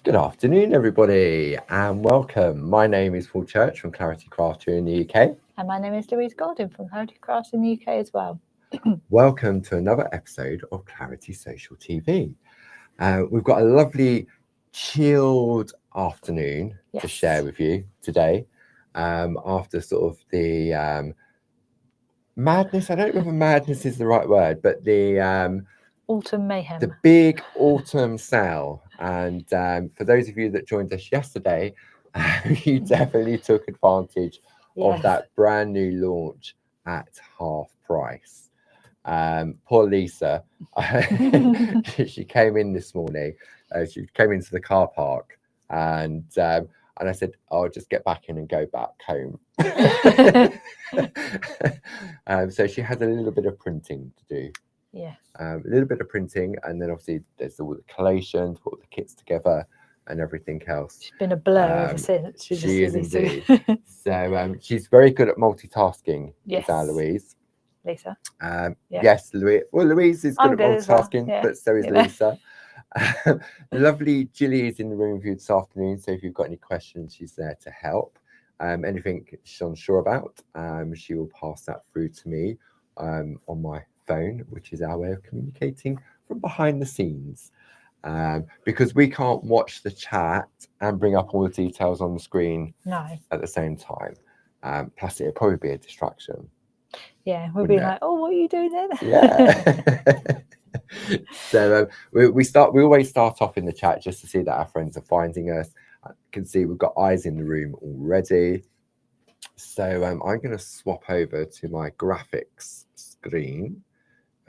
Good afternoon, everybody, and welcome. My name is Paul Church from Clarity Craft here in the UK. And my name is Louise Golding from Clarity Crafts in the UK as well. Welcome to another episode of Clarity Social TV. We've got a lovely, chilled afternoon to share with you today. After sort of the madness, I don't know if madness is the right word, but the autumn mayhem. The big autumn sale. And for those of you that joined us yesterday, you definitely took advantage of that brand new launch at half price. Poor Lisa, she came in this morning. She came into the car park, and I said, "I'll just get back in and go back home." So she had a little bit of printing to do. Yes. A little bit of printing, and then obviously there's all the collations, put the kits together, and everything else. She's been a blur ever since. She is indeed. So she's very good at multitasking. Yes. Is our Louise. Lisa. Yes, Louise. Well, Louise is good at multitasking, well. but so is Lisa. Lovely Gilly is in the room with you this afternoon, so if you've got any questions, she's there to help. Anything she's unsure about, she will pass that through to me on my phone, which is our way of communicating from behind the scenes, because we can't watch the chat and bring up all the details on the screen at the same time. Plus it'd probably be a distraction. Yeah, we'll be like, oh, what are you doing then? Yeah. So we always start off in the chat just to see that our friends are finding us. I can see we've got eyes in the room already. So I'm going to swap over to my graphics screen.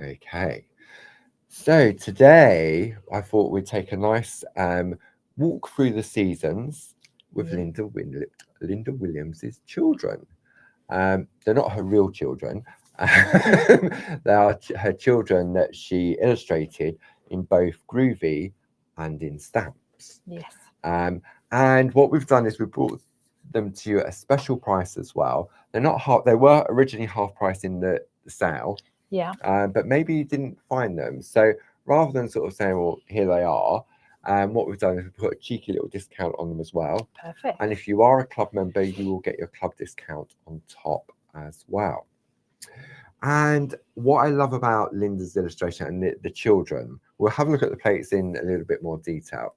Okay, so today I thought we'd take a nice walk through the seasons with Linda Williams's children. They're not her real children. They are her children that she illustrated in both Groovi and in stamps. Yes. And what we've done is we brought them to you at a special price as well. They're not half. They were originally half price in the sale. Yeah. But maybe you didn't find them. So rather than sort of saying, well, here they are, what we've done is we put a cheeky little discount on them as well. Perfect. And if you are a club member, you will get your club discount on top as well. And what I love about Linda's illustration and the children, we'll have a look at the plates in a little bit more detail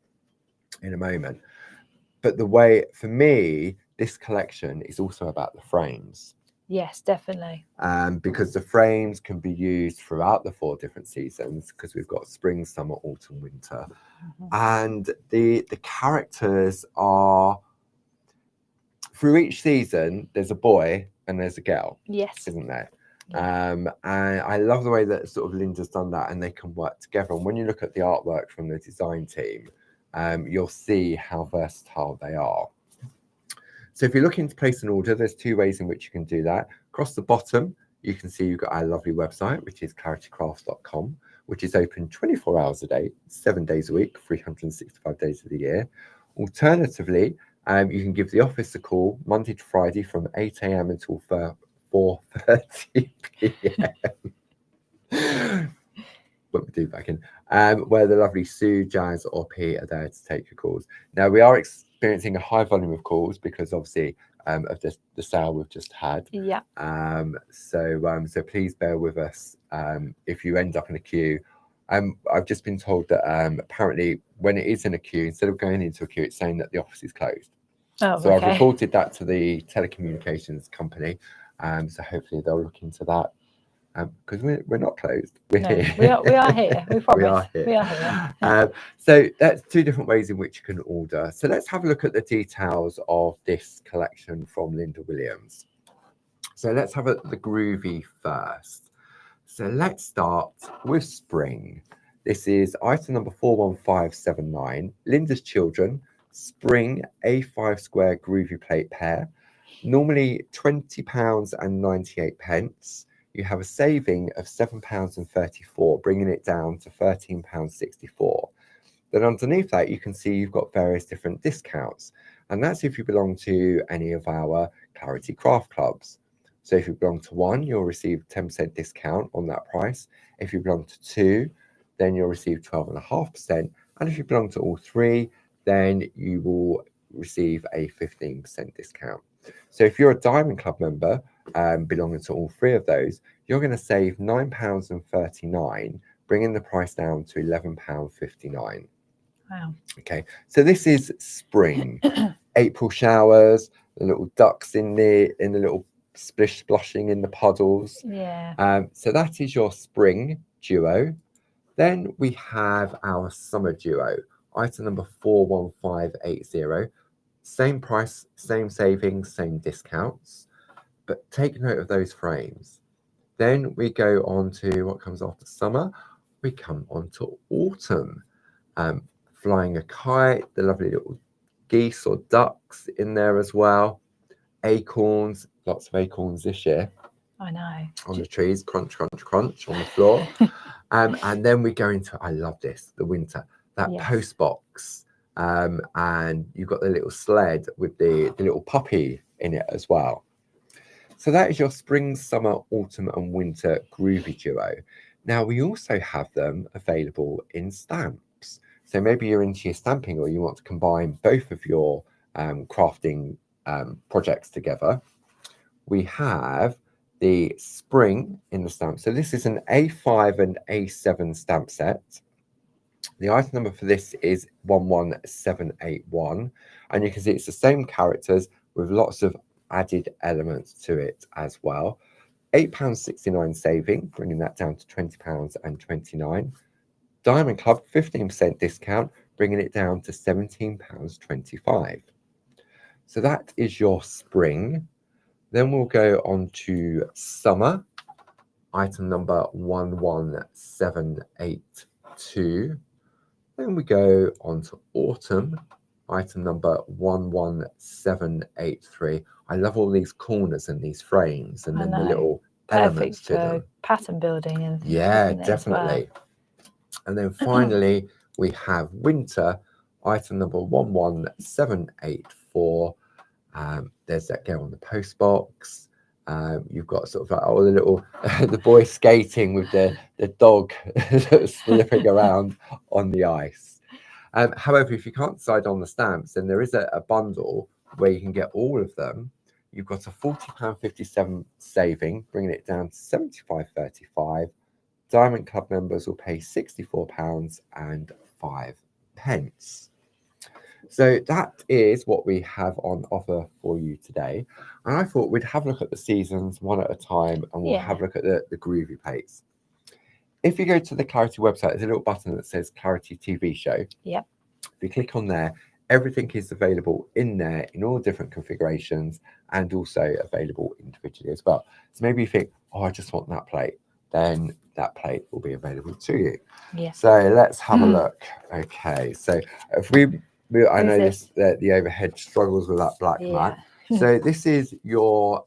in a moment. But the way, for me, this collection is also about the frames. Yes, definitely. Because the frames can be used throughout the 4 different seasons, because we've got spring, summer, autumn, winter. And the characters are, through each season, there's a boy and there's a girl. Yes. Isn't there? Yeah. And I love the way that sort of Linda's done that, and they can work together. And when you look at the artwork from the design team, you'll see how versatile they are. So if you're looking to place an order, there's 2 ways in which you can do that. Across the bottom, you can see you've got our lovely website, which is claritycrafts.com, which is open 24 hours a day, 7 days a week, 365 days of the year. Alternatively, you can give the office a call Monday to Friday from 8 a.m. until 4:30 p.m. What we do back in, where the lovely Sue, Jazz, or P are there to take your calls. Now, we are experiencing a high volume of calls because obviously of the sale we've just had. Yeah. So please bear with us if you end up in a queue. I've just been told that apparently when it is in a queue, instead of going into a queue, it's saying that the office is closed. Oh, so I've reported that to the telecommunications company. So hopefully they'll look into that. Because we're not closed. We're here. We are here. We promise. We are here. So that's 2 different ways in which you can order. So let's have a look at the details of this collection from Linda Williams. So let's have the Groovi first. So let's start with spring. This is item number 41579. Linda's Children Spring A5 square Groovi plate pair. Normally £20.98. You have a saving of £7.34, bringing it down to £13.64. Then underneath that, you can see you've got various different discounts. And that's if you belong to any of our Clarity Craft Clubs. So if you belong to 1, you'll receive 10% discount on that price. If you belong to 2, then you'll receive 12.5%. And if you belong to all 3, then you will receive a 15% discount. So if you're a Diamond Club member belonging to all three of those, you're going to save £9.39, bringing the price down to £11.59. Wow. Okay, so this is spring. April showers, the little ducks in the little splish splashing in the puddles. Yeah. So that is your spring duo. Then we have our summer duo, item number 41580. Same price, same savings, same discounts, but take note of those frames. Then we go on to what comes after summer. We come on to autumn. Flying a kite, the lovely little geese or ducks in there as well. Acorns, lots of acorns this year. I know. On the trees, crunch, crunch, crunch on the floor. And then we go into, I love this, the winter, that Yes. post box. And you've got the little sled with the little puppy in it as well. So that is your spring, summer, autumn and winter Groovi duo. Now we also have them available in stamps. So maybe you're into your stamping or you want to combine both of your crafting projects together. We have the spring in the stamp. So this is an A5 and A7 stamp set. The item number for this is 11781. And you can see it's the same characters with lots of added elements to it as well. £8.69 saving, bringing that down to £20.29. Diamond Club, 15% discount, bringing it down to £17.25. So that is your spring. Then we'll go on to summer, item number 11782. Then we go on to autumn, item number 11783. I love all these corners and these frames and then the little elements to them. Pattern building and yeah, definitely. Well. And then finally we have winter, item number 11784. There's that girl on the post box. You've got sort of like all the little the boy skating with the dog slipping around on the ice. However, if you can't decide on the stamps, then there is a bundle where you can get all of them. You've got a £40.57 saving, bringing it down to £75.35. Diamond Club members will pay £64.05. So that is what we have on offer for you today. And I thought we'd have a look at the seasons one at a time and we'll have a look at the Groovi plates. If you go to the Clarity website, there's a little button that says Clarity TV Show. Yep. If you click on there, everything is available in there in all different configurations and also available individually as well. So maybe you think, oh, I just want that plate. Then that plate will be available to you. Yeah. So let's have a look. Okay. So if I know this the overhead struggles with that black mat. So this is your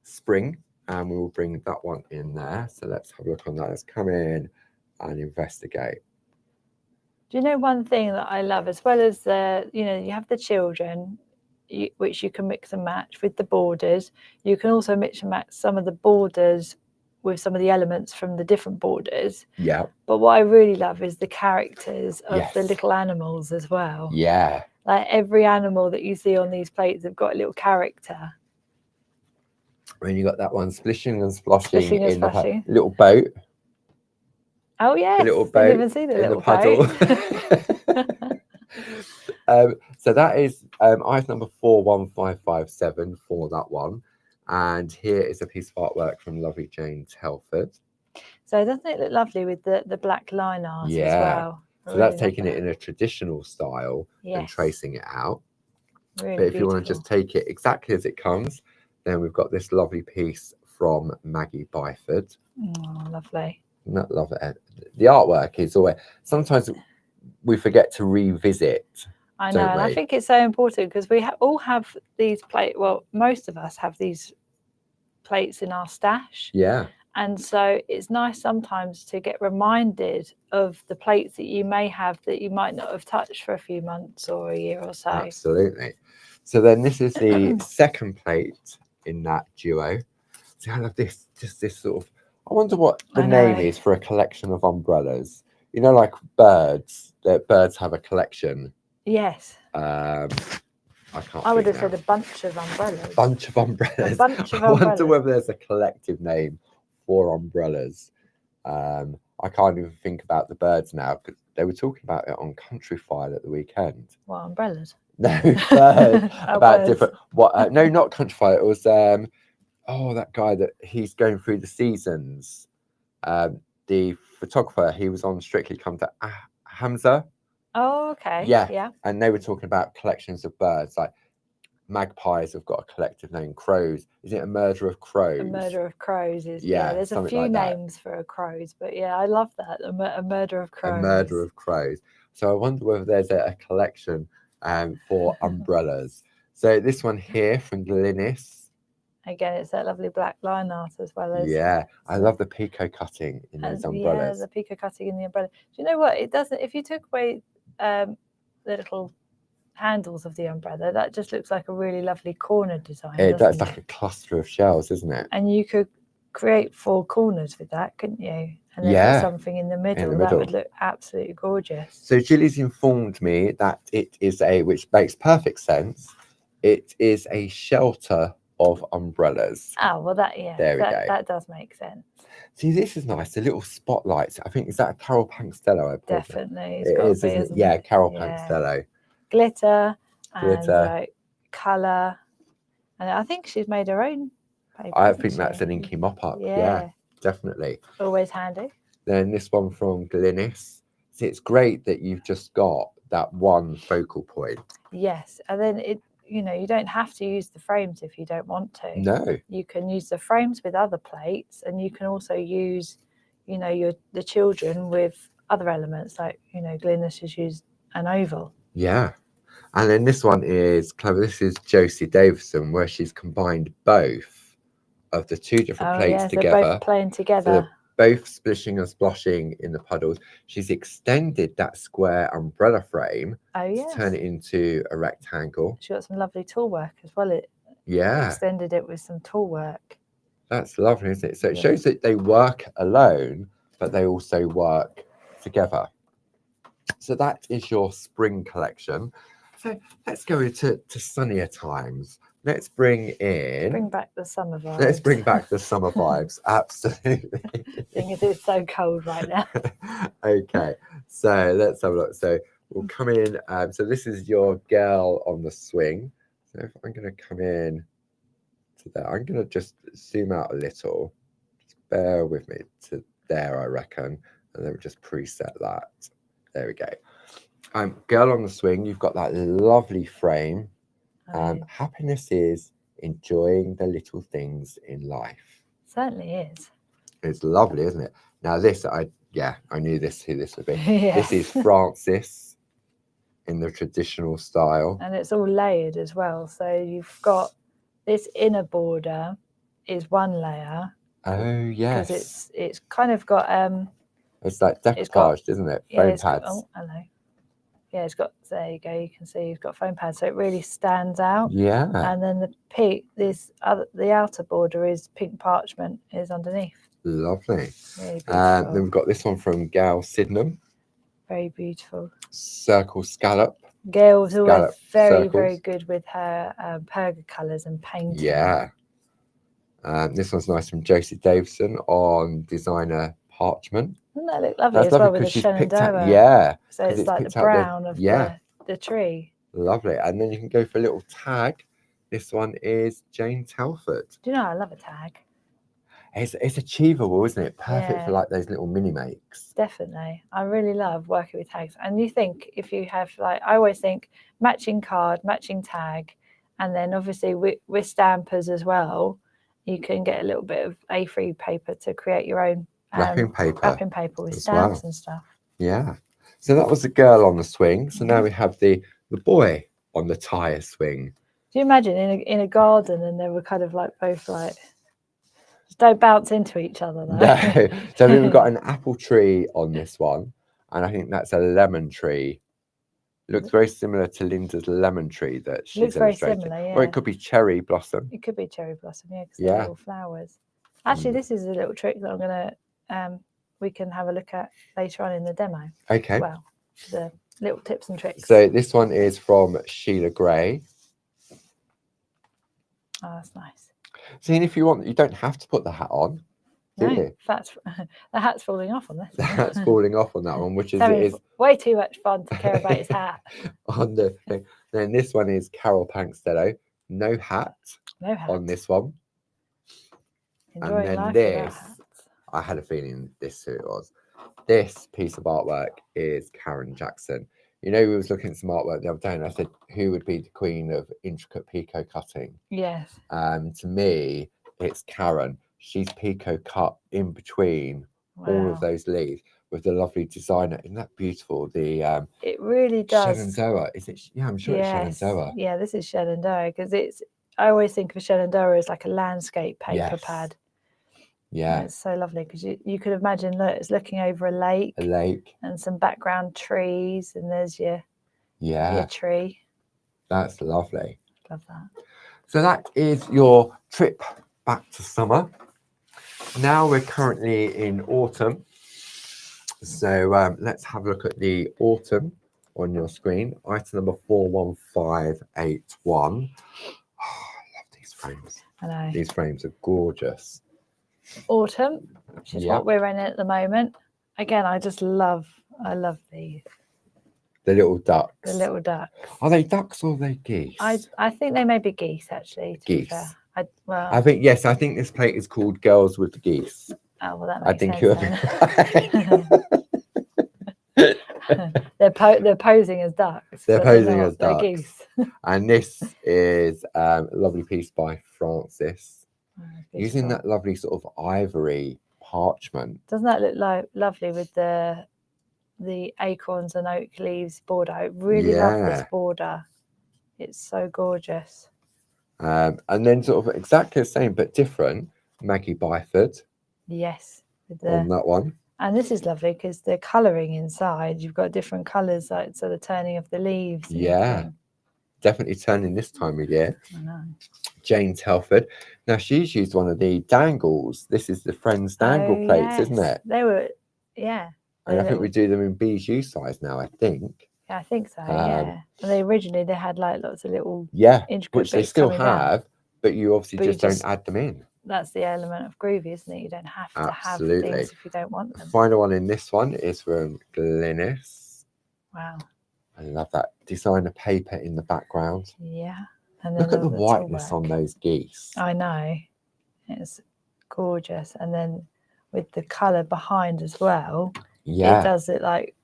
spring, and we will bring that one in there. So let's have a look on that. Let's come in and investigate. Do you know one thing that I love, as well as you have the children, which you can mix and match with the borders. You can also mix and match some of the borders with some of the elements from the different borders. Yeah. But what I really love is the characters of the little animals as well. Yeah. Like every animal that you see on these plates have got a little character. When you got that one splishing and splashing in the little boat. Oh yes, the little boat, didn't even see the in little the puddle. So that is item number 41557 for that one. And here is a piece of artwork from lovely Jane Telford. So doesn't it look lovely with the black line art as well? So that's taking it in a traditional style and tracing it out. Really but if you want to just take it exactly as it comes, then we've got this lovely piece from Maggie Byford. Oh, lovely. Not love it. The artwork is always, sometimes we forget to revisit. I know, and I think it's so important because we all have these plates. Well, most of us have these plates in our stash. Yeah. And so it's nice sometimes to get reminded of the plates that you may have that you might not have touched for a few months or a year or so. Absolutely. So then this is the second plate in that duo. See, I love this, just this sort of, I wonder what the name is for a collection of umbrellas. You know, like birds, that birds have a collection. Yes. I can't. I would think have now. said a bunch of umbrellas. Bunch of umbrellas. A bunch of I wonder umbrellas. whether there's a collective name for umbrellas. I can't even think about the birds now because they were talking about it on Country File at the weekend. What, umbrellas? No, birds. Oh, about birds. different. What? No, not Country File. It was that guy that he's going through the seasons. The photographer. He was on Strictly Come to Hamza. Oh, okay. Yeah. Yeah. And they were talking about collections of birds, like magpies have got a collective name. Crows. Is it a murder of crows? A murder of crows is Yeah, there's a something few like that. names for a crows, but yeah, I love that. A murder of crows. A murder of crows. So I wonder whether there's a collection for umbrellas. So this one here from Glynis. Again, it's that lovely black line art as well as. Yeah, I love the picot cutting in those umbrellas. Yeah, the picot cutting in the umbrella. Do you know what? It doesn't. If you took away the little handles of the umbrella, that just looks like a really lovely corner design. It does, like a cluster of shells, isn't it? And you could create 4 corners with that, couldn't you? And then Yeah, put something in the middle. That would look absolutely gorgeous. So Julie's informed me that it is which makes perfect sense. It is a shelter of umbrellas. Oh, well, there we go. That does make sense. See, this is nice. The little spotlights. I think, is that a Carol Pankstello? Definitely. It is, isn't it? Yeah, Carol Pankstello. Glitter and colour. And I think she's made her own paper. I think that's an inky mop-up. Yeah, definitely. Always handy. Then this one from Glynis. See, it's great that you've just got that one focal point. Yes, and then you don't have to use the frames if you don't want to. No. You can use the frames with other plates, and you can also use, the children with other elements, like, Glynis has used an oval. Yeah. And then this one is clever. This is Josie Davison, where she's combined both of the 2 different plates together. Both playing together. So both splishing and sploshing in the puddles. She's extended that square umbrella frame to turn it into a rectangle. She got some lovely tool work as well. Extended it with some tool work. That's lovely, isn't it? So it shows that they work alone, but they also work together. So that is your spring collection. So let's go into sunnier times. Let's bring back the summer vibes. Let's bring back the summer vibes. Absolutely. Because it's so cold right now. Okay, so let's have a look. So we'll come in. So this is your girl on the swing. So if I'm going to come in to there, I'm going to just zoom out a little. Just bear with me to there, I reckon, and then we'll just preset that. There we go. Girl on the swing, you've got that lovely frame. Happiness is enjoying the little things in life. Certainly is. It's lovely, isn't it? Now this, I knew who this would be. This is Frances in the traditional style. And it's all layered as well. So you've got this inner border is one layer. Oh, yes. Because it's kind of got... it's like decoupaged, isn't it? Foam pads. Oh, hello. Yeah, it's got, there you go, you can see you've got foam pads, so it really stands out. Yeah. And then the outer border is pink parchment is underneath. Lovely. Really then we've got this one from Gail Sydenham. Very beautiful. Circle scallop. Gail's always very good with her perga colours and painting. Yeah. This one's nice from Josie Davison on designer parchment. Doesn't that look lovely as well with the Shenandoah? Yeah. So it's like the brown of the tree. Lovely. And then you can go for a little tag. This one is Jane Telford. Do you know, I love a tag. It's achievable, isn't it? Perfect for like those little mini makes. Definitely. I really love working with tags. And you think if you have I always think matching card, matching tag, and then obviously with stampers as well, you can get a little bit of A3 paper to create your own wrapping paper with stamps and stuff. Yeah. So that was the girl on the swing. So now we have the boy on the tire swing. Do you imagine in a garden and they were kind of like both like, just don't bounce into each other though. No. So we've got an apple tree on this one, and I think that's a lemon tree. It looks very similar to Linda's lemon tree that she's illustrated. Very similar, yeah. Or it could be cherry blossom. It could be cherry blossom, yeah, because they're little flowers. Actually, this is a little trick that I'm going to we can have a look at later on in the demo. Okay. Well, the little tips and tricks. So this one is from Sheila Gray. Oh, that's nice. See, if you want, you don't have to put the hat on. Do No, you? the hat's falling off on this. The hat's falling off on that one, which is, Having way too much fun to care about his hat. on the thing. Then this one is Carol Pankstello. No hat, No hat. on this one. Enjoying and then life this, without hats. I had a feeling this who it was. This piece of artwork is Karen Jackson. You know, we was looking at some artwork the other day, and I said, who would be the queen of intricate picot cutting? Yes. To me, it's Karen. She's picot cut in between all of those leaves with the lovely designer. Isn't that beautiful? The it really does. Shenandoah. Is it? Yeah, I'm sure it's Shenandoah. Yeah, this is Shenandoah because it's. I always think of Shenandoah as like a landscape paper pad. Yeah, and it's so lovely because you could imagine that it's looking over a lake. A lake. And some background trees, and there's your tree. That's lovely. Love that. So that is your trip back to summer. Now we're currently in autumn. So let's have a look at the autumn on your screen. Item number 41581. Oh, I love these frames. I know. These frames are gorgeous. Autumn, which is what we're in at the moment. Again, I love these. The little ducks. The little ducks. Are they ducks or are they geese? I think they may be geese, actually, to be fair. I think this plate is called Girls with the Geese. Oh, well, that makes sense. They're posing as ducks. They're posing as ducks. They're geese. And this is a lovely piece by Francis. Using that lovely sort of ivory parchment. Doesn't that look lovely with the acorns and oak leaves border? I really love this border. It's so gorgeous. And then sort of exactly the same but different, Maggie Byford. Yes. On that one. And this is lovely because the colouring inside, you've got different colours, like so the turning of the leaves. Yeah. Definitely turning this time of year. I know. Jane Telford. Now she's used one of the dangles. This is the Friends dangle plates, isn't it? They were, And I think we do them in bijou size now, I think. Yeah, I think so, And originally they had like lots of little intricate which they still have, but you obviously just don't add them in. That's the element of Groovi, isn't it? You don't have to have things if you don't want them. The final one in this one is from Glynis. Wow. I love that designer paper in the background. Yeah. And then look at the whiteness on those geese. I know. It's gorgeous. And then with the colour behind as well. Yeah. It does it like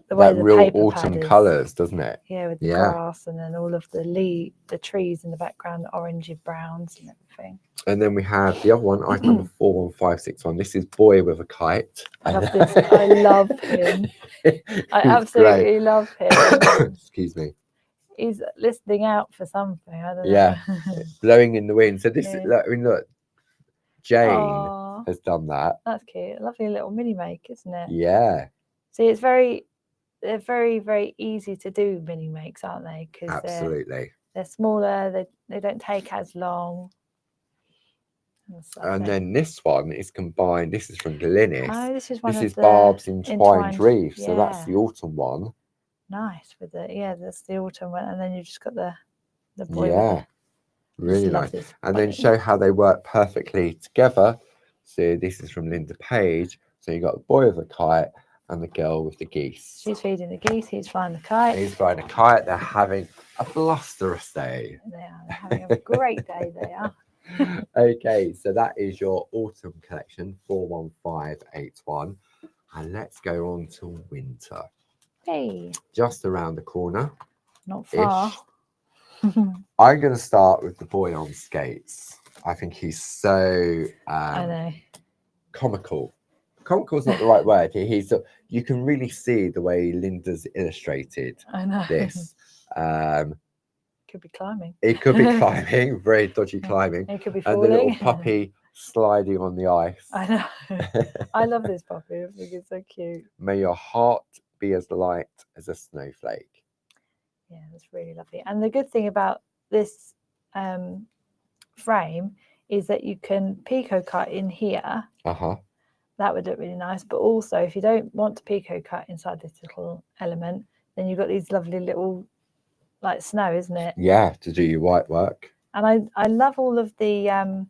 the way the real paper autumn colours, doesn't it? Yeah, with the grass and then all of the trees in the background, orangey browns and everything. And then we have the other one, item number 41561. This is Boy with a Kite. I love this. I love him. I absolutely love him. Excuse me. He's listening out for something. I don't know. Blowing in the wind. So this is, look, Jane has done that. That's cute. Lovely little mini make, isn't it? Yeah. See, they're very, very easy to do mini makes, aren't they? Because absolutely. They're smaller. They don't take as long. And then this one is combined. This is from Glynis. Oh, this is one This of is Barb's entwined reef. Yeah. So that's the autumn one. Nice with it. Yeah, that's the autumn one. And then you've just got the boy. Yeah, really nice. And then show how they work perfectly together. So this is from Linda Page. So you got the boy with the kite and the girl with the geese. She's feeding the geese. He's flying the kite. He's flying a kite. They're having a blusterous day. They are. They're having a great day. They are. Okay, so that is your autumn collection, 41581. And let's go on to winter. Hey. Just around the corner. Not far. I'm going to start with the boy on skates. I think he's so I know. Comical. Comical is not the right word. You can really see the way Linda's illustrated this. Could be climbing. It could be climbing, very dodgy climbing. It could be falling. And the little puppy sliding on the ice. I know. I love this puppy. I think it's so cute. May your heart be as light as a snowflake. Yeah, that's really lovely. And the good thing about this frame is that you can picot cut in here. That would look really nice. But also, if you don't want to picot cut inside this little element, then you've got these lovely little like snow, isn't it? Yeah, to do your white work. And I love all of the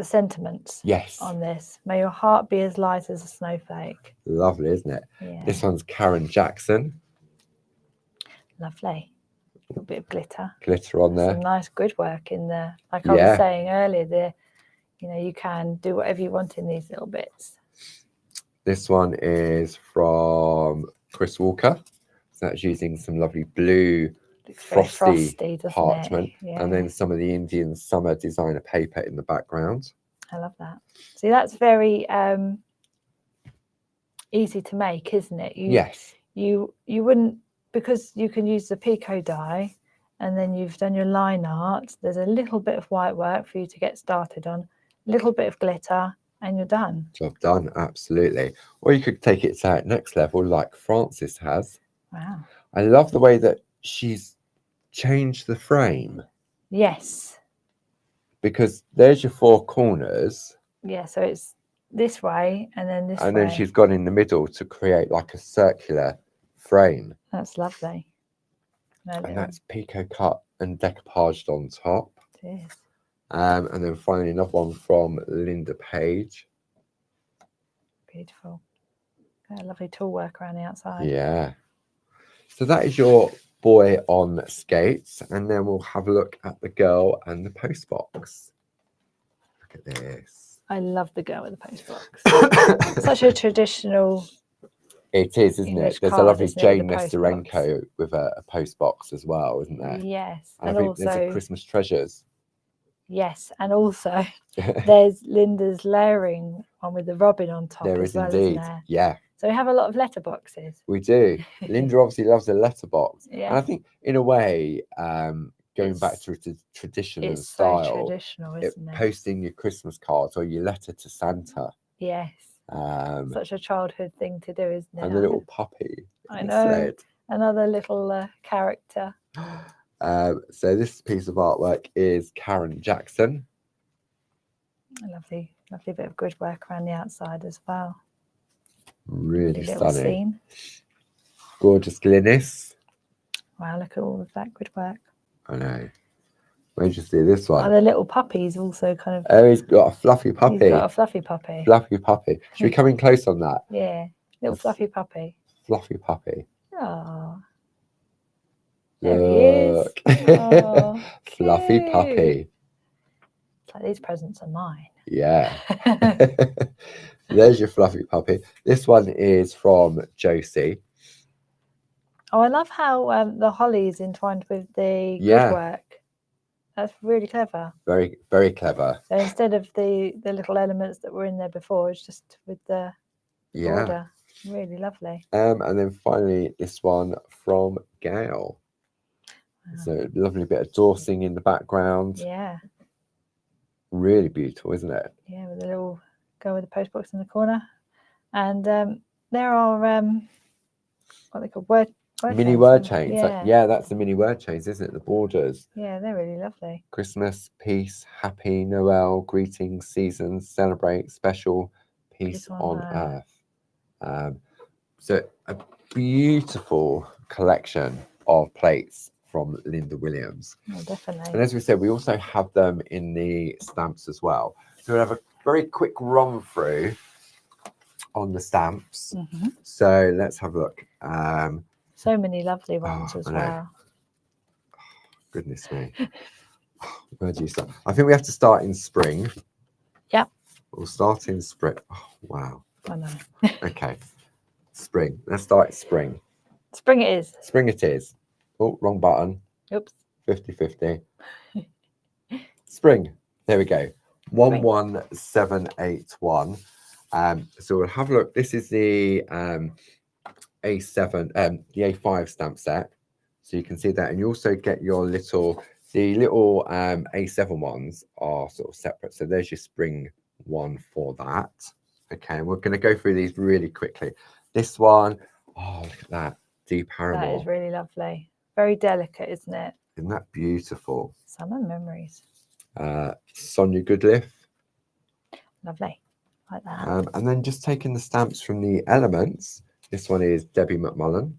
sentiments Yes. on this. May your heart be as light as a snowflake. Lovely, isn't it? Yeah. This one's Karen Jackson. Lovely. A little bit of glitter. Glitter on there. Some nice grid work in there. Like I was saying earlier, you can do whatever you want in these little bits. This one is from Chris Walker. So that's using some lovely blue frosty parchment, and then some of the Indian summer designer paper in the background. I love that. See, that's very easy to make, isn't it? Yes. You wouldn't, because you can use the Pico die, and then you've done your line art. There's a little bit of white work for you to get started on, a little bit of glitter, and you're done. Job done, absolutely. Or you could take it to that next level, like Frances has. Wow. I love the way that she's changed the frame. Yes. Because there's your four corners. Yeah, so it's this way and then this way. And then she's gone in the middle to create like a circular frame. That's lovely. And that's pico cut and decoupaged on top. It is. And then finally another one from Linda Page. Beautiful. Got a lovely tool work around the outside. Yeah. So that is your boy on skates, and then we'll have a look at the girl and the post box. Look at this. I love the girl with the post box. Such a traditional. It is, isn't it? There's a lovely Jane Nesterenko with a post box as well, isn't there? Yes, and I think also there's a Christmas treasures. Yes, and also there's Linda's layering one with the robin on top. There is indeed. Yeah. So we have a lot of letterboxes. We do. Linda obviously loves a letterbox. Yeah. And I think in a way, going back to tradition and style, so traditional, isn't it? Posting your Christmas cards or your letter to Santa. Yes. Such a childhood thing to do, isn't it? And the little puppy. I know. Sled. Another little character. So this piece of artwork is Karen Jackson. A lovely bit of grid work around the outside as well. Really stunning. Scene. Gorgeous Glynis. Wow, look at all of that grid work. I know. Where did you see this one? Oh, the little puppy's also kind of. Oh, he's got a fluffy puppy. He's got a fluffy puppy. Fluffy puppy. Should we come in close on that? Yeah, little fluffy puppy. Fluffy puppy. Oh. There he is. Oh, fluffy puppy. It's like these presents are mine. Yeah. There's your fluffy puppy. This one is from Josie. Oh, I love how the holly is entwined with the grid work. That's really clever. Very, very clever. So instead of the little elements that were in there before, it's just with the border. Really lovely. And then finally, this one from Gail. Wow. So a lovely bit of dorsing in the background. Yeah. Really beautiful, isn't it? Yeah, with a little go with the post box in the corner. And there are what they call word mini word chains. Yeah. That's the mini word chains, isn't it? The borders. Yeah, they're really lovely. Christmas, peace, happy, Noel, greetings, seasons, celebrate, special, peace on earth. So a beautiful collection of plates from Linda Williams. Oh, definitely. And as we said, we also have them in the stamps as well. So we'll have a very quick run through on the stamps. Mm-hmm. So let's have a look. So many lovely ones as well. Oh, goodness me. Where do you start? I think we have to start in spring. Yeah. We'll start in spring. Oh, wow. I know. Okay. Spring. Let's start spring. Spring it is. Spring it is. Oh, wrong button. Oops. 50-50. Spring. There we go. 11781. So we'll have a look. This is the A7, the A5 stamp set. So you can see that, and you also get your little A7 ones are sort of separate. So there's your spring one for that. Okay, and we're going to go through these really quickly. This one, oh, look at that. Deep Paramore. That is really lovely. Very delicate, isn't it? Isn't that beautiful? Summer memories. Sonia Goodliff. Lovely. Like that. And then just taking the stamps from the elements. This one is Debbie McMullen.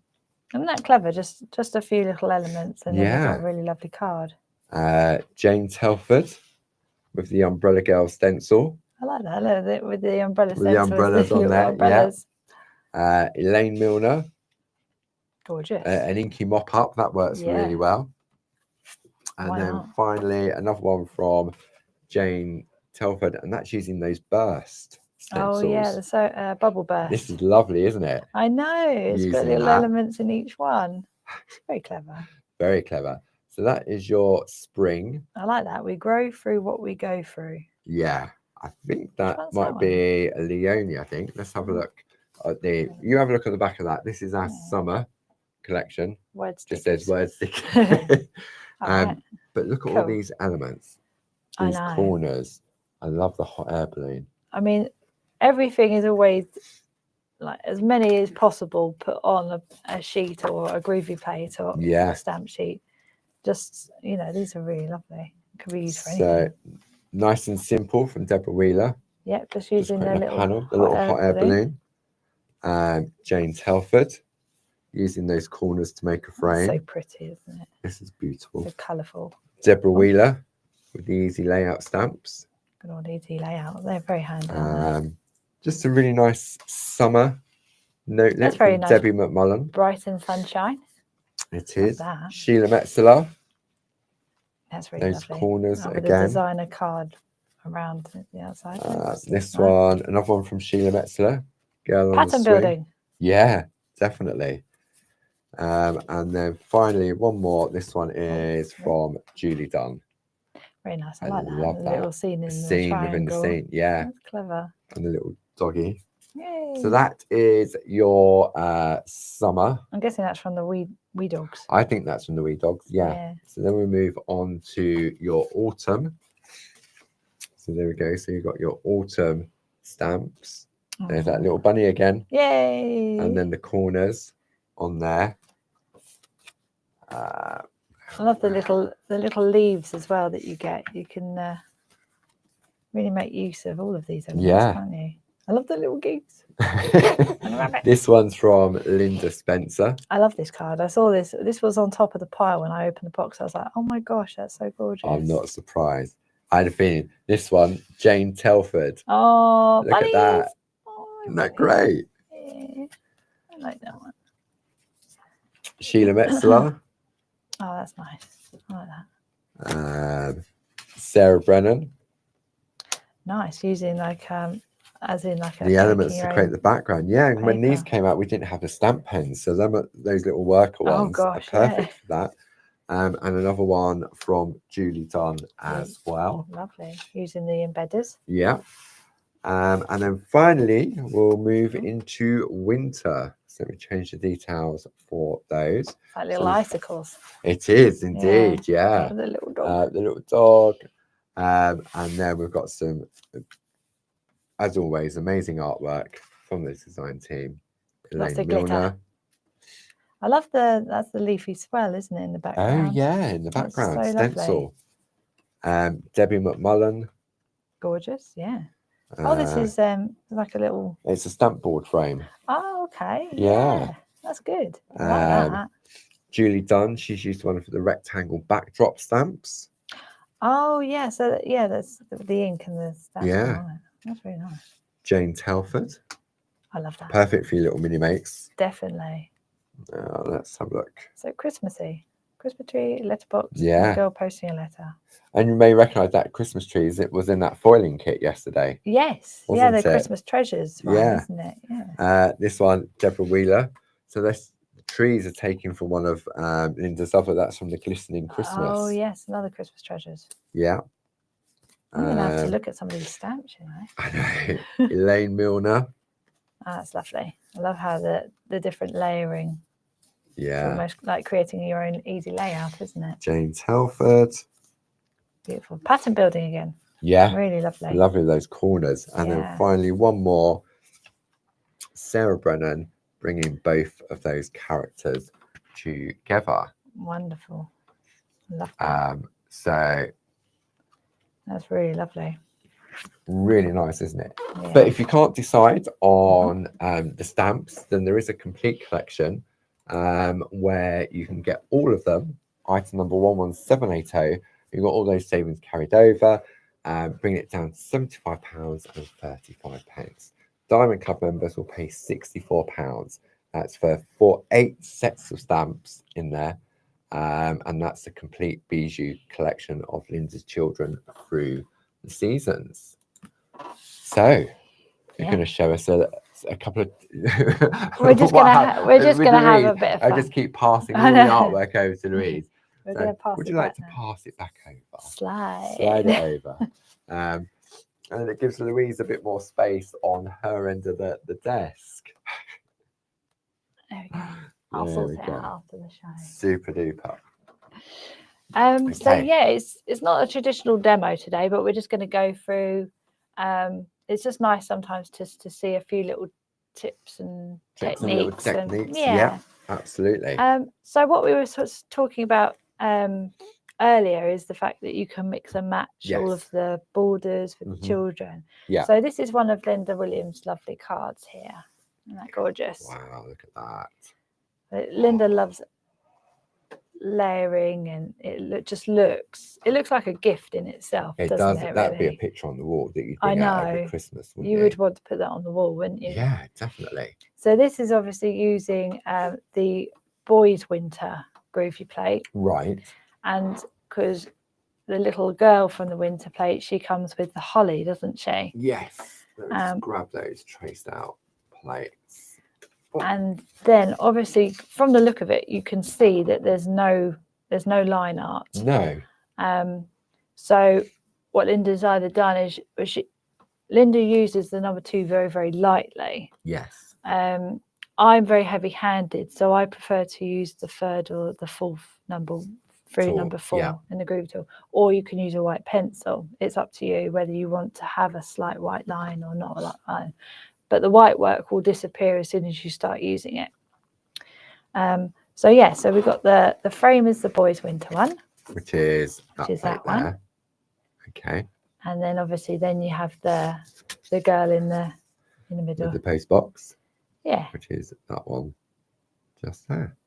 Isn't that clever? Just a few little elements, and then you've got a really lovely card. Jane Telford with the Umbrella Girl stencil. I like that. Look, with the umbrella With the umbrellas on there. umbrellas. Yeah. Elaine Milner. Gorgeous. An inky mop up. That works really well. And then finally, another one from Jane Telford, and that's using those burst stencils. Oh yeah, the bubble burst. This is lovely, isn't it? I know. It's got little elements in each one. It's very clever. Very clever. So that is your spring. I like that. We grow through what we go through. Yeah, I think that might be a Leonie. I think. Let's have a look at the. You have a look at the back of that. This is our summer collection. Word stickers. Just says word stickers. But look at all these elements. These corners. I love the hot air balloon. I mean, everything is always like as many as possible put on a sheet or a Groovi plate or a stamp sheet. Just, you know, these are really lovely. Could be used for anything. So nice and simple from Deborah Wheeler. Yeah, just using the little panel, the little hot air balloon. Jane Telford using those corners to make a frame. So pretty, isn't it? This is beautiful. So colourful. Deborah Wheeler with the easy layout stamps. Good old easy layout. They're very handy. Just a really nice summer notelet. That's very nice. Debbie McMullen. Bright and sunshine. It is. Sheila Metzeler. That's really those lovely. Corners with again. The designer card around the outside. This one, another one from Sheila Metzeler. Girl Pattern on the swing. building. Yeah, definitely. And then finally, one more. This one is from Julie Dunn. Very nice. I like that. Love the that. little scene in the scene triangle. within the scene. Yeah. That's clever. And the little doggy. Yay. So that is your summer. I'm guessing that's from the wee dogs. I think that's from the wee dogs. Yeah. So then we move on to your autumn. So there we go. So you've got your autumn stamps. There's that little bunny again. Yay. And then the corners on there. I love the little leaves as well that you get. You can really make use of all of these elements, can't you? I love the little geese. This one's from Linda Spencer. I love this card. I saw this. This was on top of the pile when I opened the box. I was like, oh my gosh, that's so gorgeous. I'm not surprised. I had a feeling. This one, Jane Telford. Oh, look at that. Oh, isn't that great? Yeah, I like that one. Sheila Metzeler. Oh, that's nice. I like that. Sarah Brennan. Nice, using like as in like the elements to create the background. Yeah, and when these came out, we didn't have the stamp pens, so those little worker ones are perfect for that. And another one from Julie Dunn as well. Lovely, using the embedders. Yeah. And then finally, we'll move into winter. So let me change the details for those. Like little icicles. It is indeed, yeah. The little dog. The little dog. And then we've got some, as always, amazing artwork from the design team. Elaine Milner. I love that's the leafy swell, isn't it, in the background? Oh yeah, in the background, so stencil. Debbie McMullen. Gorgeous, yeah. Oh, this is like a little. It's a stamp board frame. Oh, okay. Yeah, that's good. I like that. Julie Dunn. She's used one for the rectangle backdrop stamps. Oh yeah, so that's the ink and the stamp. Yeah, that's really nice. Jane Telford. I love that. Perfect for your little mini makes. Definitely. Let's have a look. So Christmassy. Christmas tree, letterbox, girl posting a letter. And you may recognise that Christmas tree. It was in that foiling kit yesterday. Yes. Yeah, the Christmas treasures one, isn't it? Yeah. This one, Deborah Wheeler. So this trees are taken from one of Linda's other. That's from the Glistening Christmas. Oh yes, another Christmas treasures. Yeah. I'm gonna have to look at some of these stamps, you know. I know. Elaine Milner. That's lovely. I love how the different layering. Yeah. It's almost like creating your own easy layout, isn't it? Jane Telford. Beautiful. Pattern building again. Yeah. Really lovely. Lovely those corners. And then finally one more. Sarah Brennan bringing both of those characters together. Wonderful. Love that. So that's really lovely. Really nice, isn't it? Yeah. But if you can't decide on the stamps, then there is a complete collection where you can get all of them. Item number 11780. You've got all those savings carried over, bringing it down to £75.35. Diamond Club members will pay £64. That's for 8 sets of stamps in there. And that's a complete bijou collection of Linda's children through the seasons. So you're going to show us a couple of. We're just going to have a bit of fun. I just keep passing all the artwork over to Louise. So would you like to pass it back over? Slide it over. And it gives Louise a bit more space on her end of the desk. There we go. I'll sort it out after the show. Super duper. So yeah, it's not a traditional demo today, but we're just going to go through. It's just nice sometimes just to see a few little tips and techniques. Yeah, absolutely. So what we were sort of talking about earlier is the fact that you can mix and match all of the borders for the children. Yeah. So this is one of Linda Williams' lovely cards here. Isn't that gorgeous? Wow, look at that. Linda loves layering, and it looks like a gift in itself. It doesn't does. It, That'd really? be a picture on the wall that you'd bring out over Christmas, wouldn't you? You would want to put that on the wall, wouldn't you? Yeah, definitely. So this is obviously using the boys' winter Groovi plate. Right. And because the little girl from the winter plate, she comes with the holly, doesn't she? Yes. Let's grab those traced out plates. And then obviously from the look of it, you can see that there's no line art. No. So what Linda's either done is Linda uses the number 2 very, very lightly. Yes. I'm very heavy-handed, so I prefer to use the 3rd or the 4th number through number 4 in the Groovi tool, or you can use a white pencil. It's up to you whether you want to have a slight white line or not a white line. But the white work will disappear as soon as you start using it. So we've got the frame is the boys' winter one, which is that one. There. Okay. And then obviously you have the girl in the middle with the post box. Yeah. Which is that one just there.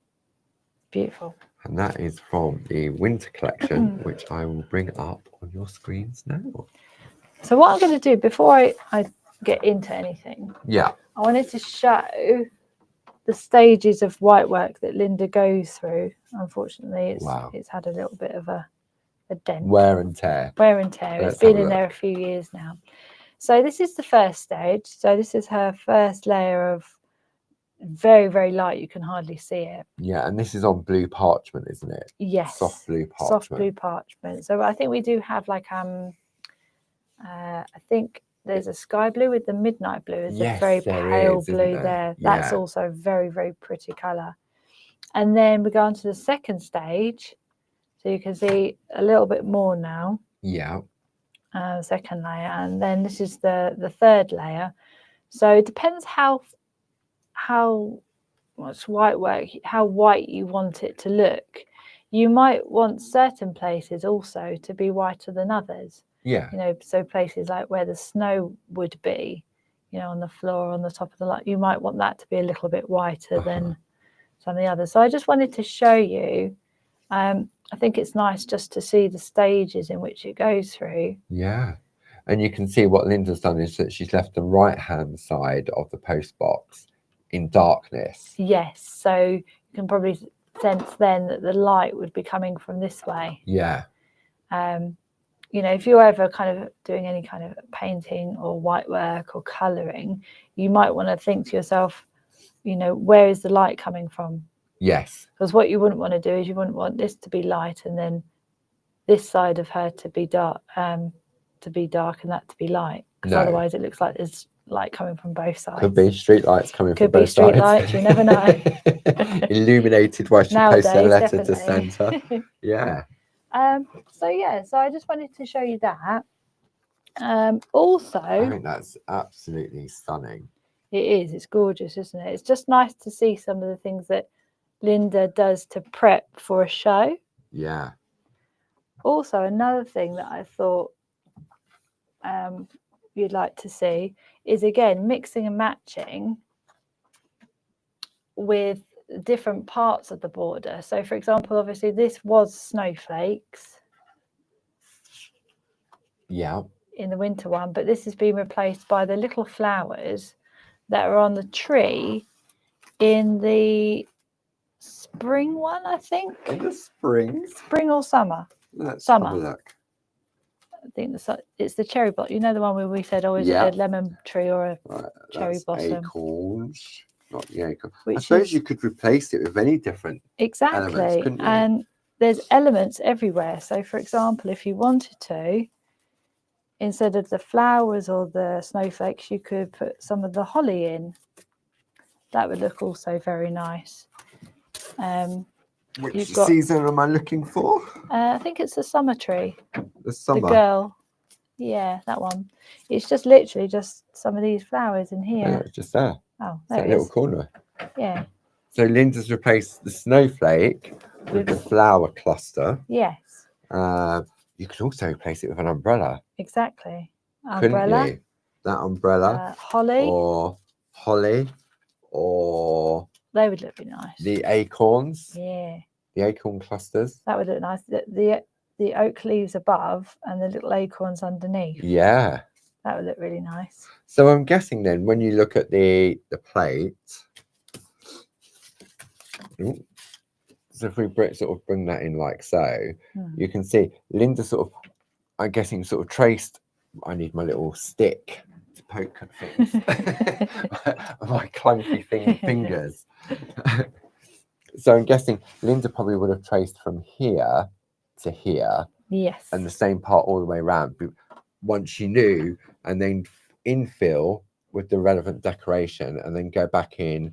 Beautiful. And that is from the winter collection, which I will bring up on your screens now. So what I'm going to do before I get into anything, I wanted to show the stages of white work that Linda goes through. Unfortunately, it's had a little bit of a dent. Wear and tear. It's been in there a few years now. So this is the first stage. So this is her first layer of very, very light. You can hardly see it. Yeah, and this is on blue parchment, isn't it? Yes. Soft blue parchment. Soft blue parchment. So I think we do have like I think there's a sky blue with the midnight blue. There's a very pale blue there. That's also very, very pretty colour. And then we go on to the second stage. So you can see a little bit more now. Yeah. Second layer. And then this is the third layer. So it depends how much white work, how white you want it to look. You might want certain places also to be whiter than others. Yeah. So places like where the snow would be, on the floor, on the top of the light, you might want that to be a little bit whiter than some of the others. So I just wanted to show you. I think it's nice just to see the stages in which it goes through. Yeah. And you can see what Linda's done is that she's left the right-hand side of the post box in darkness. Yes. So you can probably sense then that the light would be coming from this way. Yeah. If you're ever kind of doing any kind of painting or white work or colouring, you might want to think to yourself, where is the light coming from? Yes. Because what you wouldn't want to do is you wouldn't want this to be light and then this side of her to be dark, and that to be light. Because otherwise it looks like there's light coming from both sides. Could be street lights coming from both sides. Could be street lights, you never know. Illuminated while she posts a letter to Santa. Yeah. So I just wanted to show you that. Also, I think that's absolutely stunning. It is. It's gorgeous, isn't it? It's just nice to see some of the things that Linda does to prep for a show. Yeah. Also, another thing that I thought you'd like to see is, again, mixing and matching with different parts of the border. So, for example, obviously this was snowflakes. Yeah. In the winter one, but this has been replaced by the little flowers that are on the tree in the spring one, I think. In the spring? Spring or summer? Let's Summer. have a look. I think it's the cherry blossom. You know the one where we said, oh, is it a lemon tree or a cherry blossom? Acorns, not the acorn. Which I suppose you could replace it with any different elements, exactly. couldn't you? And there's elements everywhere. So, for example, if you wanted to, instead of the flowers or the snowflakes, you could put some of the holly in. That would look also very nice. Which season am I looking for? I think it's the summer tree. The summer. The girl. Yeah, that one. It's just literally just some of these flowers in here. Yeah, it's just there. Oh, there it is. Little corner. Yeah. So Linda's replaced the snowflake with the flower cluster. Yes. You could also replace it with an umbrella. Exactly. Couldn't you? That umbrella. Holly. Or they would look really nice. The acorns. Yeah. The acorn clusters. That would look nice. The oak leaves above and the little acorns underneath. Yeah. That would look really nice. So I'm guessing then when you look at the plate, so if we sort of bring that in like so, you can see Linda sort of, I'm guessing, sort of traced. I need my little stick to poke at things. My clunky fingers. So I'm guessing Linda probably would have traced from here to here. Yes. And the same part all the way around. Once she knew, and then infill with the relevant decoration, and then go back in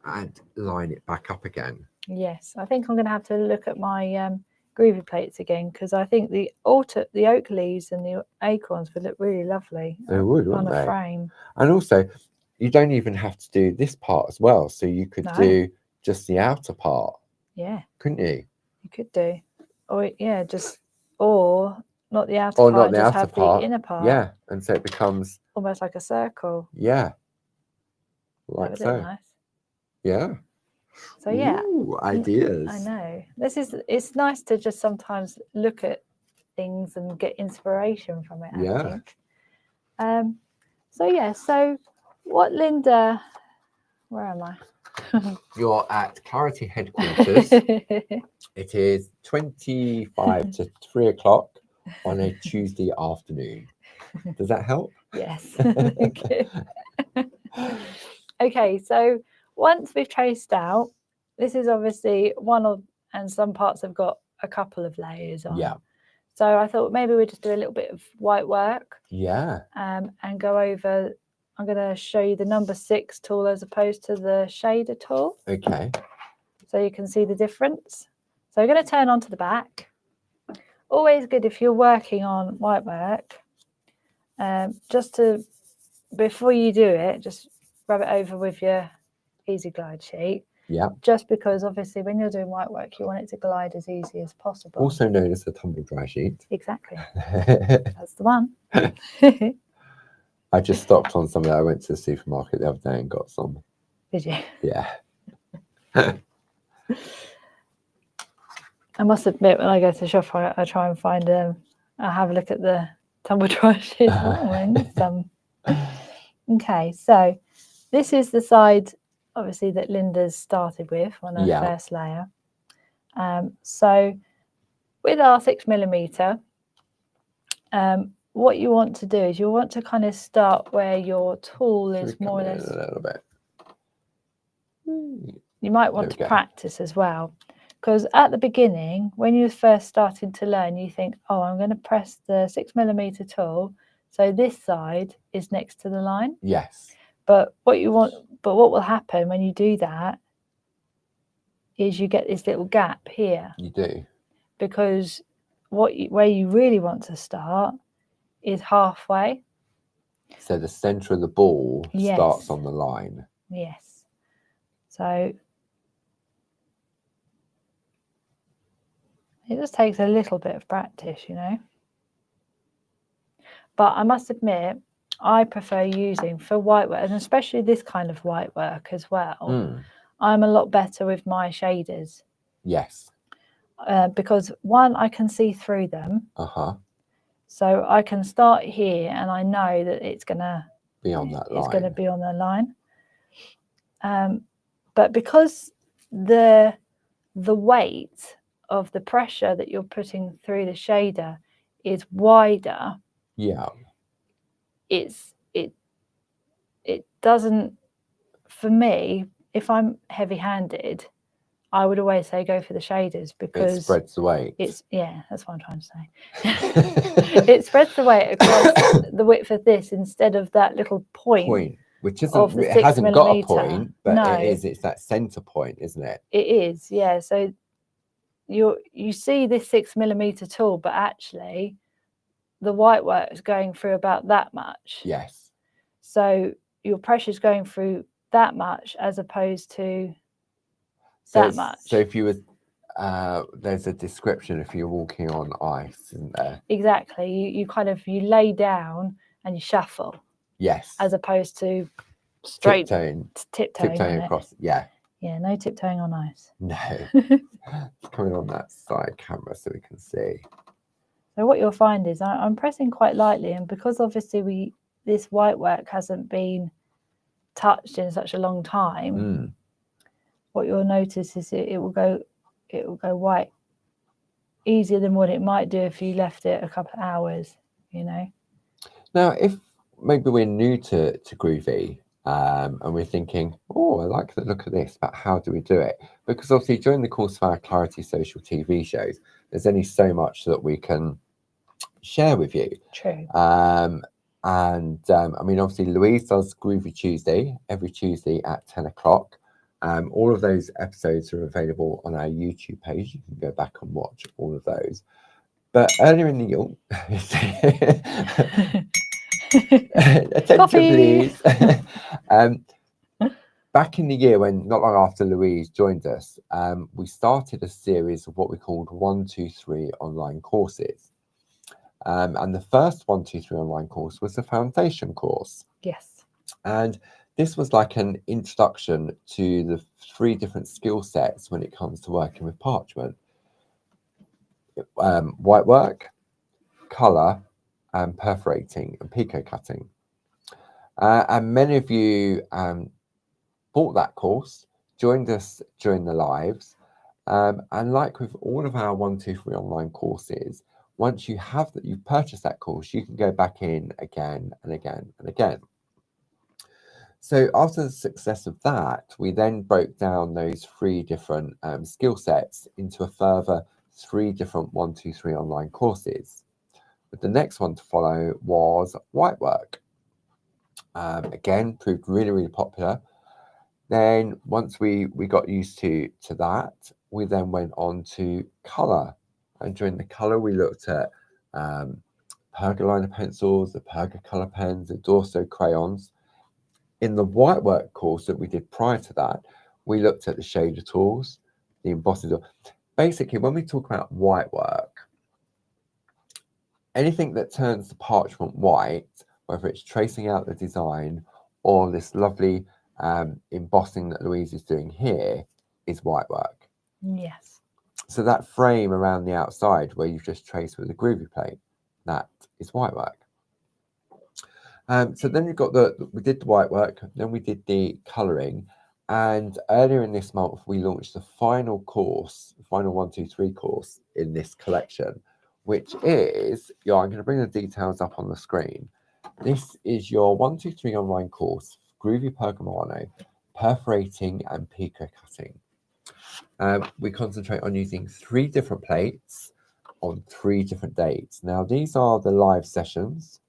and line it back up again. Yes, I think I'm going to have to look at my Groovi plates again, because I think the oak leaves and the acorns would look really lovely. They would, wouldn't on a frame. And also, you don't even have to do this part as well. So you could do just the outer part. Yeah. Couldn't you? You could do. Or yeah, just or not the outer or part, not the just outer have part. the inner part. Yeah, and so it becomes almost like a circle. Yeah. Like so. Nice. Yeah. So yeah. Ooh, ideas. I know. It's nice to just sometimes look at things and get inspiration from it, I think. So yeah, so what Linda, where am I? You're at Clarity headquarters. It is 25 to 3 o'clock on a Tuesday afternoon. Does that help? Yes. Okay, so once we've traced out, this is obviously and some parts have got a couple of layers on. Yeah. So I thought maybe we'd just do a little bit of white work. Yeah. And go over. I'm going to show you the number 6 tool as opposed to the shader tool. Okay. So you can see the difference. So we're going to turn onto the back. Always good if you're working on white work, before you do it, just rub it over with your Easy Glide sheet. Yeah. Just because obviously when you're doing white work, you want it to glide as easy as possible. Also known as the tumble dry sheet. Exactly. That's the one. I just stopped on something. I went to the supermarket the other day and got some. Did you? Yeah. I must admit, when I go to the shop, I try and find I have a look at the tumble dry sheet. Okay, so this is the side, obviously, that Linda's started with on her first layer. So with our 6mm, what you want to do is you want to kind of start where your tool is more or less. A little bit. You might want to practice as well, because at the beginning, when you're first starting to learn, you think, oh, I'm going to press the 6mm tool, so this side is next to the line. Yes. But what will happen when you do that is you get this little gap here. You do. Because where you really want to start is halfway. So the center of the ball starts on the line. Yes. So it just takes a little bit of practice, you know. But I must admit, I prefer using for white work, and especially this kind of white work as well. Mm. I'm a lot better with my shaders Yes. because one, I can see through them. So I can start here and I know that it's gonna Be on that line. It's gonna be on the line. But because the weight of the pressure that you're putting through the shader is wider, Yeah. It doesn't, for me, if I'm heavy-handed, I would always say go for the shaders because it spreads the weight. That's what I'm trying to say. It spreads the weight across the width of this instead of that little point which of isn't, the it 6 hasn't got a millimeter. point, but No, it's that center point, isn't it? it is, yeah. So you see this 6 millimeter tool, but actually the white work is going through about that much. Yes. So your pressure is going through that much as opposed to that much. So if you were, there's a description if you're walking on ice, isn't there? Exactly. You lay down and you shuffle. Yes. As opposed to straight tiptoeing across. Yeah. Yeah, no tiptoeing on ice. No. It's coming on that side camera so we can see. So what you'll find is I'm pressing quite lightly, and because obviously this white work hasn't been touched in such a long time, what you'll notice is it will go white easier than what it might do if you left it a couple of hours, you know. Now, if maybe we're new to Groovi and we're thinking, oh, I like the look of this, but how do we do it? Because obviously during the course of our Clarity Social TV shows, there's only so much that we can share with you. True. I mean, obviously Louise does Groovi Tuesday, every Tuesday at 10 o'clock. All of those episodes are available on our YouTube page. You can go back and watch all of those. But earlier in the year, attention please. Back in the year, when not long after Louise joined us, we started a series of what we called 123 online courses. And the first 123 online course was the foundation course. Yes. And this was like an introduction to the 3 different skill sets when it comes to working with parchment. White work, colour, and perforating and pico cutting. And many of you bought that course, joined us during the lives. And like with all of our 123 online courses, once you have that, you've purchased that course, you can go back in again and again and again. So after the success of that, we then broke down those 3 different skill sets into a further 3 different 123 online courses. But the next one to follow was white work. Again, proved really, really popular. Then once we got used to that, we then went on to colour. And during the colour, we looked at pergaliner pencils, the Perga colour pens, the Dorso crayons. In the white work course that we did prior to that, we looked at the shader tools, the embossing tool. Basically, when we talk about white work, anything that turns the parchment white, whether it's tracing out the design or this lovely embossing that Louise is doing here, is white work. Yes. So that frame around the outside where you've just traced with a Groovi plate, that is white work. So then we've got we did the white work, then we did the colouring, and earlier in this month we launched the final course, the final 123 course in this collection, which is, I'm going to bring the details up on the screen. This is your 123 online course, Groovi Pergamano, perforating and pico cutting. We concentrate on using 3 different plates on 3 different dates. Now these are the live sessions.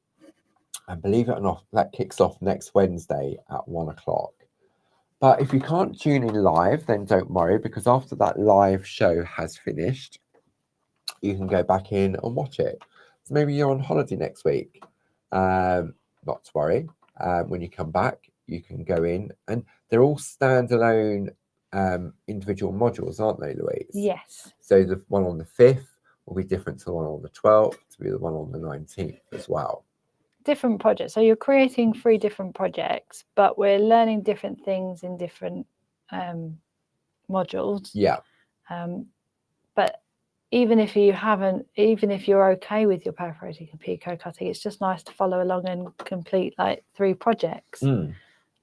And believe it or not, that kicks off next Wednesday at 1 o'clock. But if you can't tune in live, then don't worry, because after that live show has finished, you can go back in and watch it. So maybe you're on holiday next week. Not to worry. When you come back, you can go in, and they're all standalone individual modules, aren't they, Louise? Yes. So the one on the 5th will be different to the one on the 12th, to be the one on the 19th as well. different projects. So you're creating 3 different projects, but we're learning different things in different modules. Yeah. But even if you're okay with your perforating and pico cutting, it's just nice to follow along and complete like 3 projects,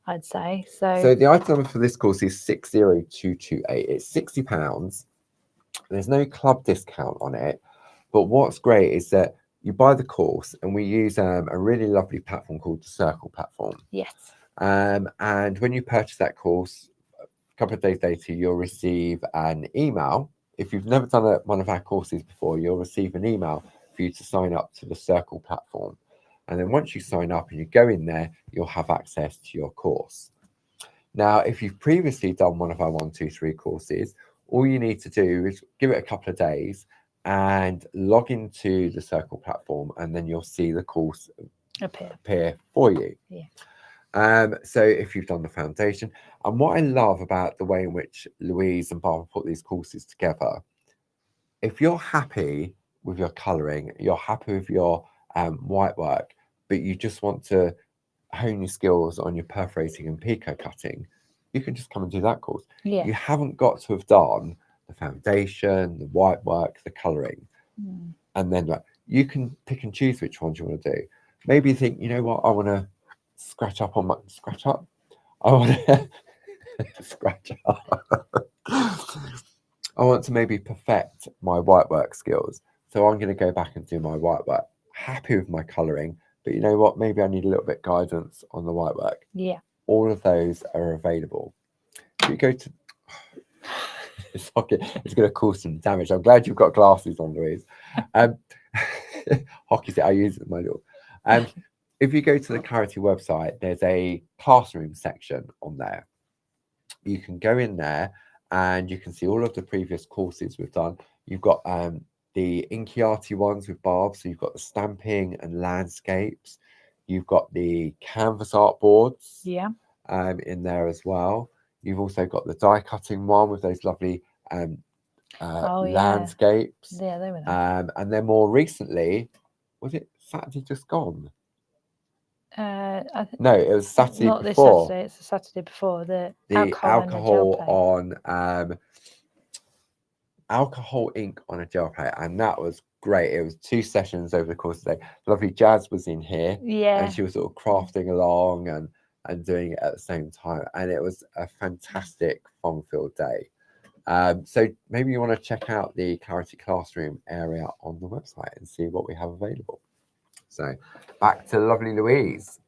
I'd say. So the item number for this course is 60228. It's £60. There's no club discount on it, but what's great is that you buy the course, and we use a really lovely platform called the Circle platform. Yes. And when you purchase that course, a couple of days later, you'll receive an email. If you've never done one of our courses before, you'll receive an email for you to sign up to the Circle platform. And then once you sign up and you go in there, you'll have access to your course. Now, if you've previously done one of our 1, 2, 3 courses, all you need to do is give it a couple of days and log into the Circle platform, and then you'll see the course appear for you. Yeah. So if you've done the foundation, and what I love about the way in which Louise and Barbara put these courses together, if you're happy with your colouring, you're happy with your white work, but you just want to hone your skills on your perforating and pico cutting, you can just come and do that course. Yeah. You haven't got to have done the foundation, the white work, the colouring, and then you can pick and choose which ones you want to do. Maybe you think, you know what, I want to scratch up. I want to scratch up. I want to maybe perfect my white work skills, so I'm going to go back and do my white work. Happy with my colouring, but you know what, maybe I need a little bit of guidance on the white work. Yeah. All of those are available. If you go to it's going to cause some damage. I'm glad you've got glasses on, Louise. Hockey stick I use at my little. If you go to the Clarity website, there's a classroom section on there. You can go in there and you can see all of the previous courses we've done. You've got the inky arty ones with Barb, so you've got the stamping and landscapes. You've got the canvas art boards in there as well. You've also got the die cutting one with those lovely landscapes. Yeah, they were nice. And then more recently, was it Saturday just gone? No, it was Saturday not before. This Saturday, it's the Saturday before. The alcohol on alcohol ink on a gel plate, and that was great. It was 2 sessions over the course of the day. Lovely Jazz was in here, and she was sort of crafting along and doing it at the same time, and it was a fantastic fun-filled day. So maybe you want to check out the Clarity Classroom area on the website and see what we have available. So back to lovely Louise.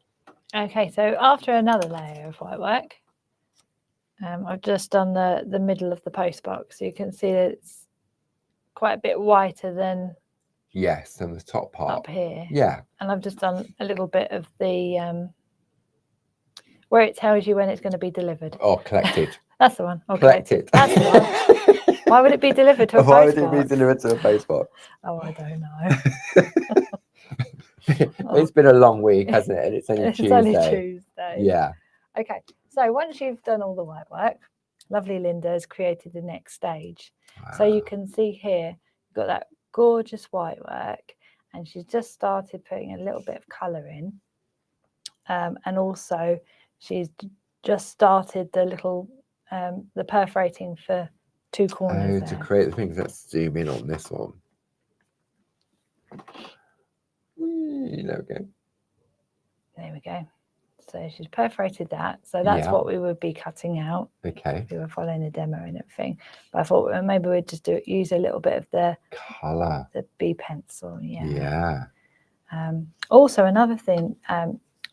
Okay, so after another layer of white work, I've just done the middle of the post box. So you can see that it's quite a bit whiter than and the top part up here. Yeah. And I've just done a little bit of the where it tells you when it's going to be delivered. Oh, collected. That's the one. Oh, collected. That's the one. Why would it be delivered to a post box? Why would it be delivered to a post box? Oh, I don't know. It's been a long week, hasn't it? And it's only Tuesday. Only Tuesday. Yeah. Okay. So once you've done all the white work, lovely Linda has created the next stage. Wow. So you can see here, you've got that gorgeous white work, and she's just started putting a little bit of colour in. And also she's just started the little the perforating for 2 corners. To create the things. Let's zoom in on this one. There we go. There we go. So she's perforated that. So that's what we would be cutting out. Okay. If we were following the demo and everything. But I thought maybe we'd just use a little bit of the colour, the B pencil. Yeah. Also, another thing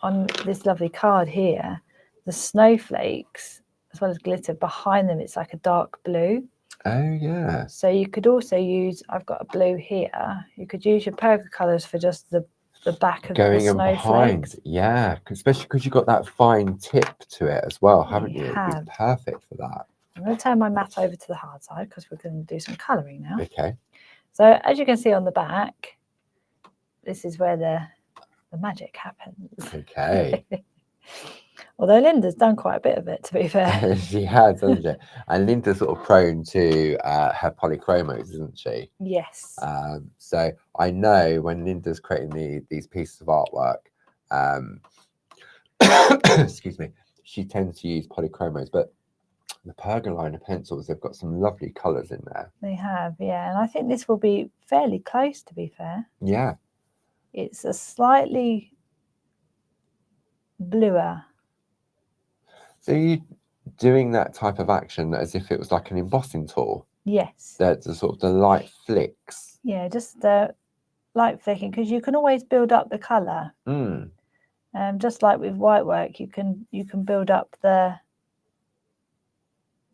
on this lovely card here, the snowflakes as well as glitter behind them, it's like a dark blue. Oh yeah. So you could also use, I've got a blue here. You could use your Perga colours for just the back of the snowflakes. Yeah, especially because you've got that fine tip to it as well, haven't you? Have. It's perfect for that. I'm going to turn my mat over to the hard side because we're going to do some colouring now. Okay. So as you can see on the back, this is where the magic happens. Okay. Although Linda's done quite a bit of it, to be fair. She has, hasn't she? And Linda's sort of prone to her polychromos, isn't she? Yes. So I know when Linda's creating these pieces of artwork, excuse me, she tends to use polychromos, but the Pergolina pencils, they've got some lovely colours in there. They have, yeah. And I think this will be fairly close, to be fair. Yeah. It's a slightly bluer. So you doing that type of action as if it was like an embossing tool? Yes. That's the sort of the light flicks. Yeah, just light flicking, because you can always build up the colour. Mm. Just like with white work, you can build up the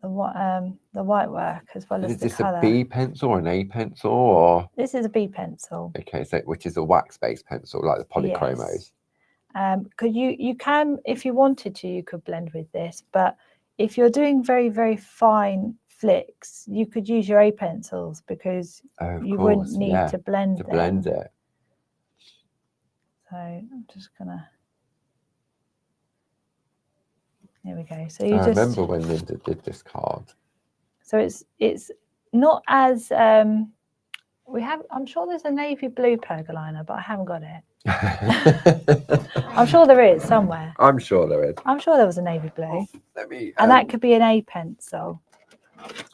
white work as well as Is the this colour. a B pencil or an A pencil, or? This is a B pencil. Okay, so which is a wax-based pencil, like the polychromos. Yes. Because you can, if you wanted to, you could blend with this, but if you're doing very, very fine flicks, you could use your A pencils, because you wouldn't need to blend them. blend it. So I'm just gonna. There we go. So you I just remember when Linda did this card. So it's not as we have. I'm sure there's a navy blue pergolina, but I haven't got it. I'm sure there is somewhere. I'm sure there is. I'm sure there was a navy blue. Let me. And that could be an A pencil.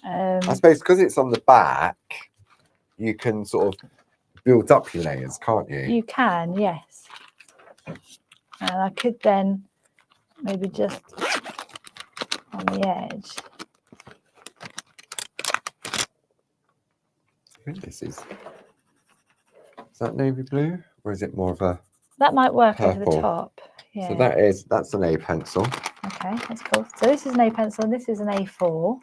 I suppose because it's on the back, you can sort of build up your layers, can't you? You can, yes. And I could then maybe just on the edge. I think this is that navy blue, or is it more of a? That might work over purple? the top. Yeah. So that's an A pencil. Okay, that's cool. So this is an A pencil and this is an A4.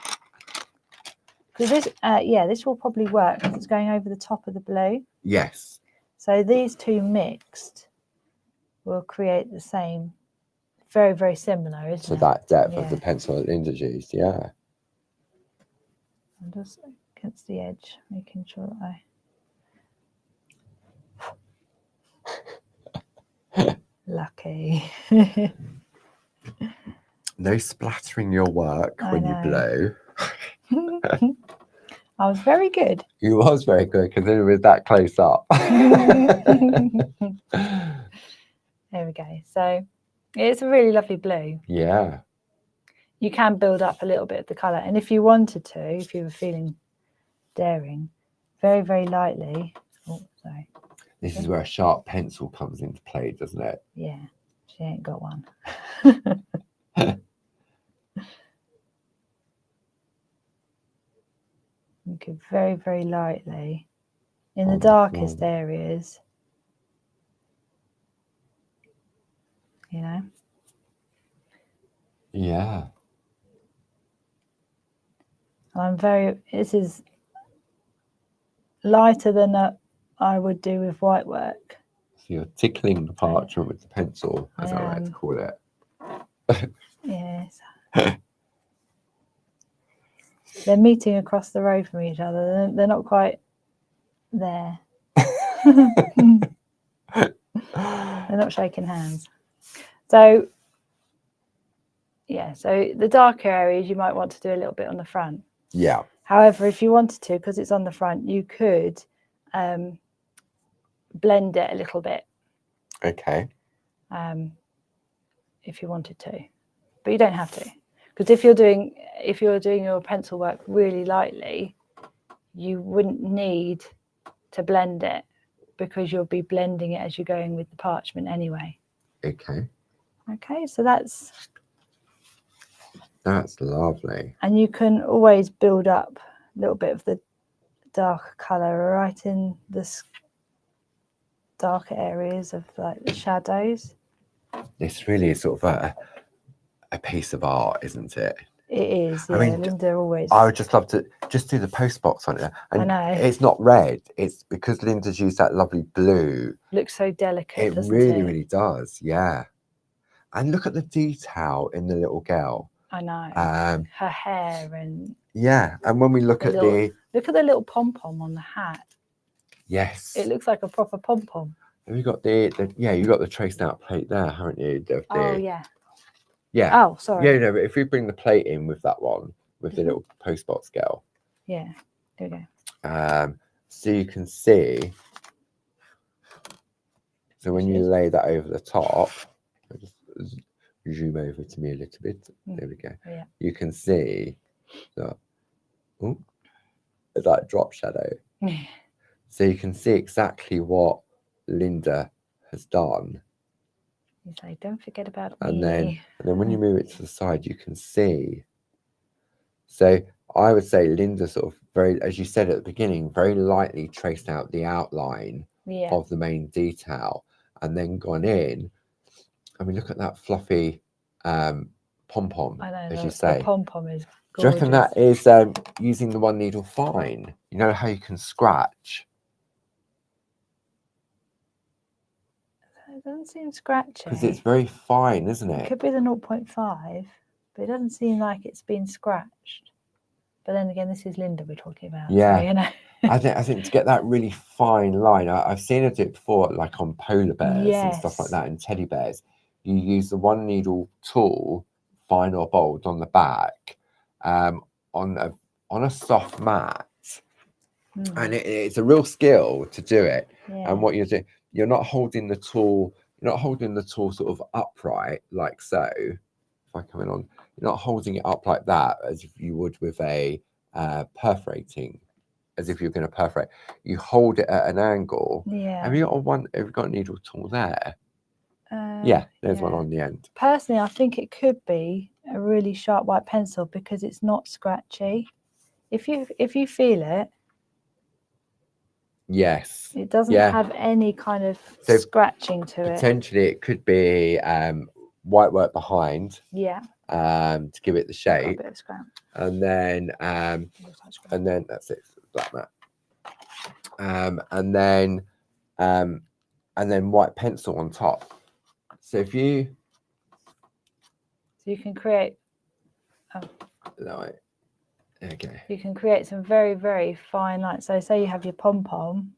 Because this, this will probably work because it's going over the top of the blue. Yes. So these two mixed will create the same, very, very similar, isn't it? So that depth of the pencil that Linda used, yeah. I'm just against the edge, making sure that I... Lucky. No splattering your work when you blow. I was very good. You was very good because it was that close up. There we go. So it's a really lovely blue. Yeah. You can build up a little bit of the colour. And if you wanted to, if you were feeling daring, very, very lightly. Oh, sorry. This is where a sharp pencil comes into play, doesn't it? Yeah, she ain't got one. You could very, very lightly, in the darkest areas, you know? Yeah. This is lighter than I would do with white work. So you're tickling the parchment with the pencil, as I like to call it. Yes. They're meeting across the road from each other. They're not quite there. They're not shaking hands. So, yeah, so the darker areas you might want to do a little bit on the front. Yeah. However, if you wanted to, because it's on the front, you could blend it a little bit. Okay. If you wanted to, but you don't have to, because if you're doing your pencil work really lightly, you wouldn't need to blend it, because you'll be blending it as you're going with the parchment anyway. Okay. Okay, so that's lovely. And you can always build up a little bit of the dark colour right in this darker areas of like the shadows. This really is sort of a piece of art, isn't it? It is. Yeah, I mean, Linda always. I would just love to just do the post box on it. And I know. It's not red. It's because Linda's used that lovely blue. Looks so delicate. It really does. Yeah. And look at the detail in the little girl. I know. Her hair and. Yeah, and when we look at the little pom pom on the hat. Yes. It looks like a proper pom pom. Have you got you got the traced out plate there, haven't you? Oh yeah. Yeah. Oh, sorry. Yeah, no, but if we bring the plate in with that one, with the little post box girl. Yeah. There we go. So you can see. So when you lay that over the top, I'll just zoom over to me a little bit. There we go. Yeah. You can see that, that drop shadow. So you can see exactly what Linda has done. He's like, don't forget about And me. then when you move it to the side, you can see. So I would say Linda sort of very, as you said at the beginning, very lightly traced out the outline of the main detail and then gone in. I mean, look at that fluffy pom-pom, as you say. The pom-pom is gorgeous. Do you reckon that is using the one needle fine? You know how you can scratch? It doesn't seem scratchy. Because it's very fine, isn't it? It could be the 0.5, but it doesn't seem like it's been scratched. But then again, this is Linda we're talking about. Yeah. So, you know. I think to get that really fine line, I've seen her do it before, like on polar bears and stuff like that, and teddy bears. You use the one needle tool, fine or bold, on the back, on a soft mat, and it's a real skill to do it. And what you're doing, you're not holding the tool sort of upright like so. If I come in on, you're not holding it up like that as if you would with a perforating. As if you're going to perforate, you hold it at an angle. Yeah. Have you got a needle tool there? There's one on the end. Personally, I think it could be a really sharp white pencil because it's not scratchy. If you feel it, yes, it doesn't have any kind of scratching to it. Potentially, it could be white work behind. Yeah. To give it the shape. A bit of scrap. And then that's it. Like that. And then white pencil on top. So if you can create okay. You can create some very, very fine lines. So say you have your pom-pom.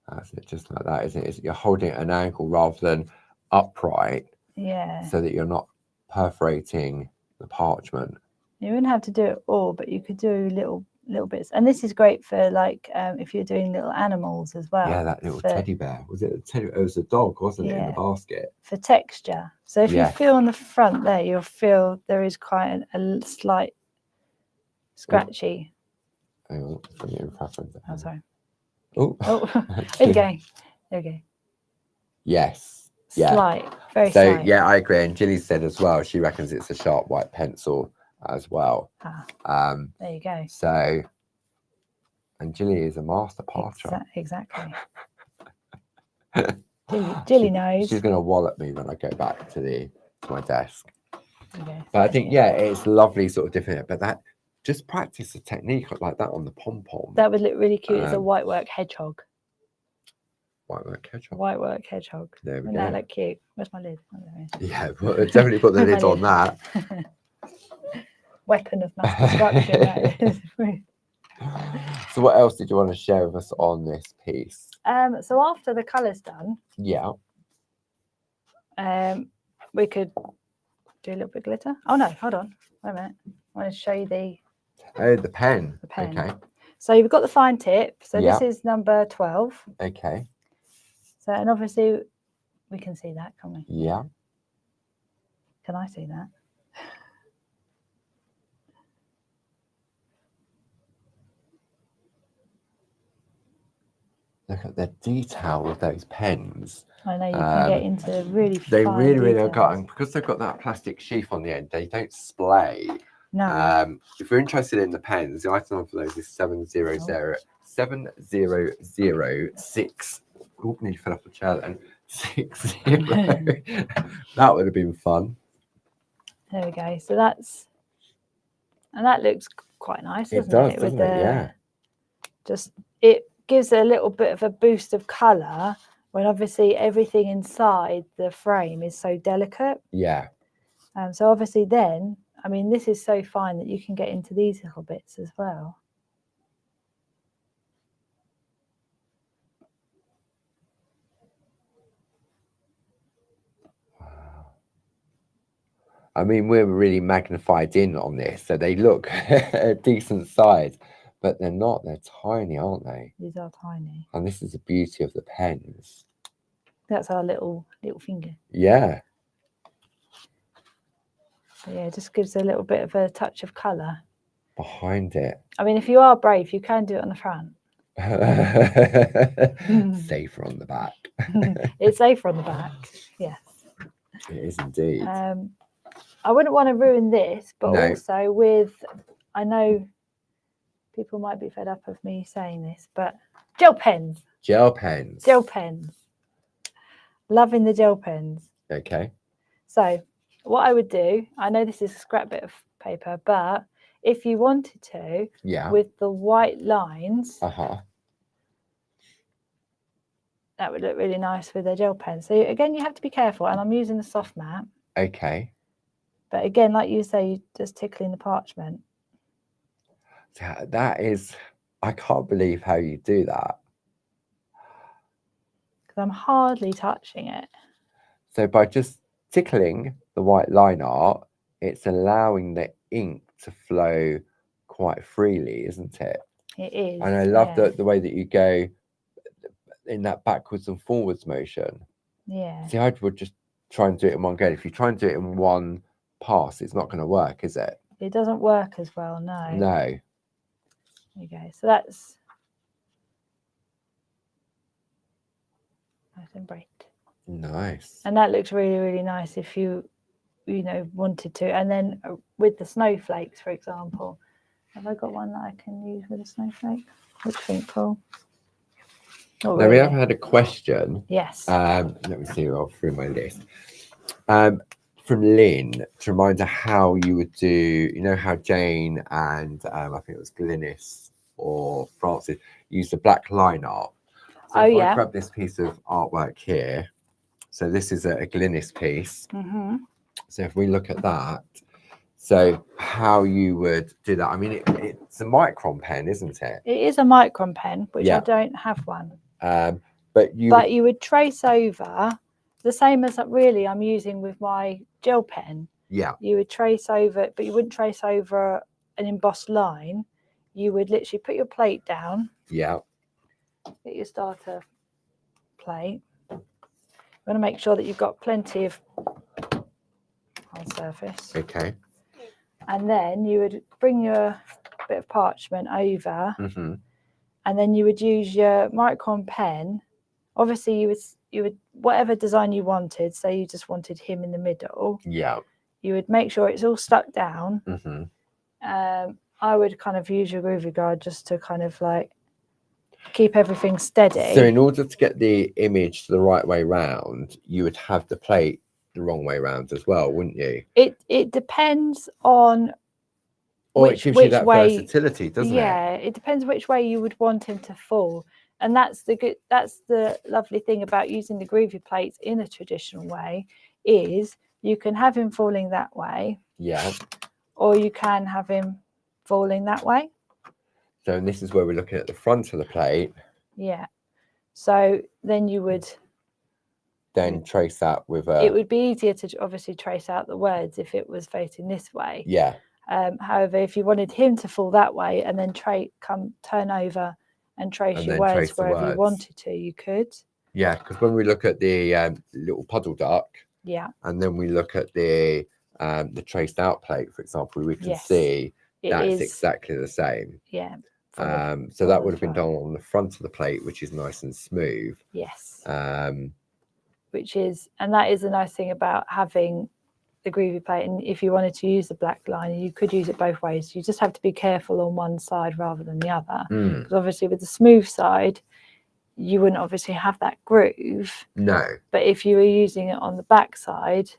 That's it, just like that, isn't it? You're holding it at an angle rather than upright. Yeah. So that you're not perforating the parchment. You wouldn't have to do it all, but you could do little bits. And this is great for like if you're doing little animals as well. Yeah, that little teddy bear. Was it a teddy? It was a dog, wasn't it, in the basket? For texture. So if you feel on the front there, you'll feel there is quite a slight scratchy. Hang on, bring it in preference. Oh, sorry. Oh, there you go. There we go. Yes. Yeah. Slight, very slight. Yeah, I agree. And Gilly said as well, she reckons it's a sharp white pencil as well. There you go. So, and Gilly is a master parcher. Exactly. Gilly knows. She's going to wallop me when I go back to my desk. Okay, but I think, it's lovely sort of different. But that, just practice a technique like that on the pom-pom. That would look really cute as a white work hedgehog. White work hedgehog. White work hedgehog. There we go. Wouldn't that look cute? Where's my lid? Oh, there it is. Yeah, definitely put the lid on that. Weapon of mass destruction. That is. So what else did you want to share with us on this piece? So after the colour's done, we could do a little bit of glitter. Oh no, hold on. Wait a minute. I want to show you the pen. The pen. Okay. So you've got the fine tip. So this is number 12. Okay. So, and obviously we can see that, can't we? Yeah. Can I see that? Look at the detail of those pens. I know you can get into really They fine really details. are, and because they've got that plastic sheath on the end, they don't splay. No. If you're interested in the pens, the item number for those is 7006. Oh, nearly fell off the chair then. 60. That would have been fun. There we go. So that looks quite nice, doesn't it? Doesn't it? Yeah. Just it gives a little bit of a boost of colour when obviously everything inside the frame is so delicate. Yeah. So obviously then, I mean, this is so fine that you can get into these little bits as well. I mean, we're really magnified in on this, so they look a decent size, but they're not. They're tiny, aren't they? These are tiny. And this is the beauty of the pens. That's our little finger. Yeah. But yeah, it just gives a little bit of a touch of colour Behind it. I mean, if you are brave, you can do it on the front. Safer on the back. It's safer on the back. Yes. It is indeed. I wouldn't want to ruin this, but No. also with, I know people might be fed up of me saying this, but gel pens. Gel pens. Gel pens. Loving the gel pens. Okay. So what I would do, I know this is a scrap bit of paper, but if you wanted to, Yeah. with the white lines, that would look really nice with a gel pen. So again, you have to be careful, and I'm using the soft mat. Okay. But again, like you say, you're just tickling the parchment. That is, I can't believe how you do that. Because I'm hardly touching it. So by just tickling the white line art, it's allowing the ink to flow quite freely, isn't it? It is. And I love the way that you go in that backwards and forwards motion. Yeah. See, I would just try and do it in one go. If you try and do it in one pass, it's not going to work, is it? It doesn't work as well, no. No. There you go. So that's nice and bright. Nice. And that looks really, really nice if you wanted to. And then with the snowflakes, for example, have I got one that I can use with a snowflake? What do you think, Paul? Now, we have had a question. Yes. Let me see through my list. From Lynn, to remind her how you would do, you know, how Jane and I think it was Glynis or Francis used the black line art. So if I grab this piece of artwork here, so this is a Glynis piece. Mm-hmm. So if we look at that, so how you would do that? I mean, it's a micron pen, isn't it? It is a micron pen, which I don't have one. But you would trace over the same as really I'm using with my gel pen. Yeah. You would trace over, but you wouldn't trace over an embossed line. You would literally put your plate down. Yeah. Get your starter plate. You want to make sure that you've got plenty of hard surface. Okay. And then you would bring your bit of parchment over, and then you would use your micron pen. Obviously, you would whatever design you wanted. Say you just wanted him in the middle. Yeah. You would make sure it's all stuck down. I would kind of use your Groovi guard just to kind of like keep everything steady. So in order to get the image the right way round, you would have the plate the wrong way round as well, wouldn't you? It depends on it gives you that versatility, doesn't it? Yeah, it depends which way you would want him to fall. And that's the lovely thing about using the Groovi plates in a traditional way, is you can have him falling that way. Yeah. Or you can have him falling that way. So and this is where we're looking at the front of the plate. Yeah. So then you would then trace that with a... It would be easier to obviously trace out the words if it was facing this way. Yeah. However, if you wanted him to fall that way and then turn over and trace your words wherever you wanted to, you could. Yeah, because when we look at the little puddle duck, and then we look at the traced out plate, for example, we can see that's exactly the same. Yeah. So that would have been done on the front of the plate, which is nice and smooth. Yes. And that is the nice thing about having the Groovi plate. And if you wanted to use the black line, you could use it both ways. You just have to be careful on one side rather than the other. Because obviously with the smooth side, you wouldn't obviously have that groove. No. But if you were using it on the back side,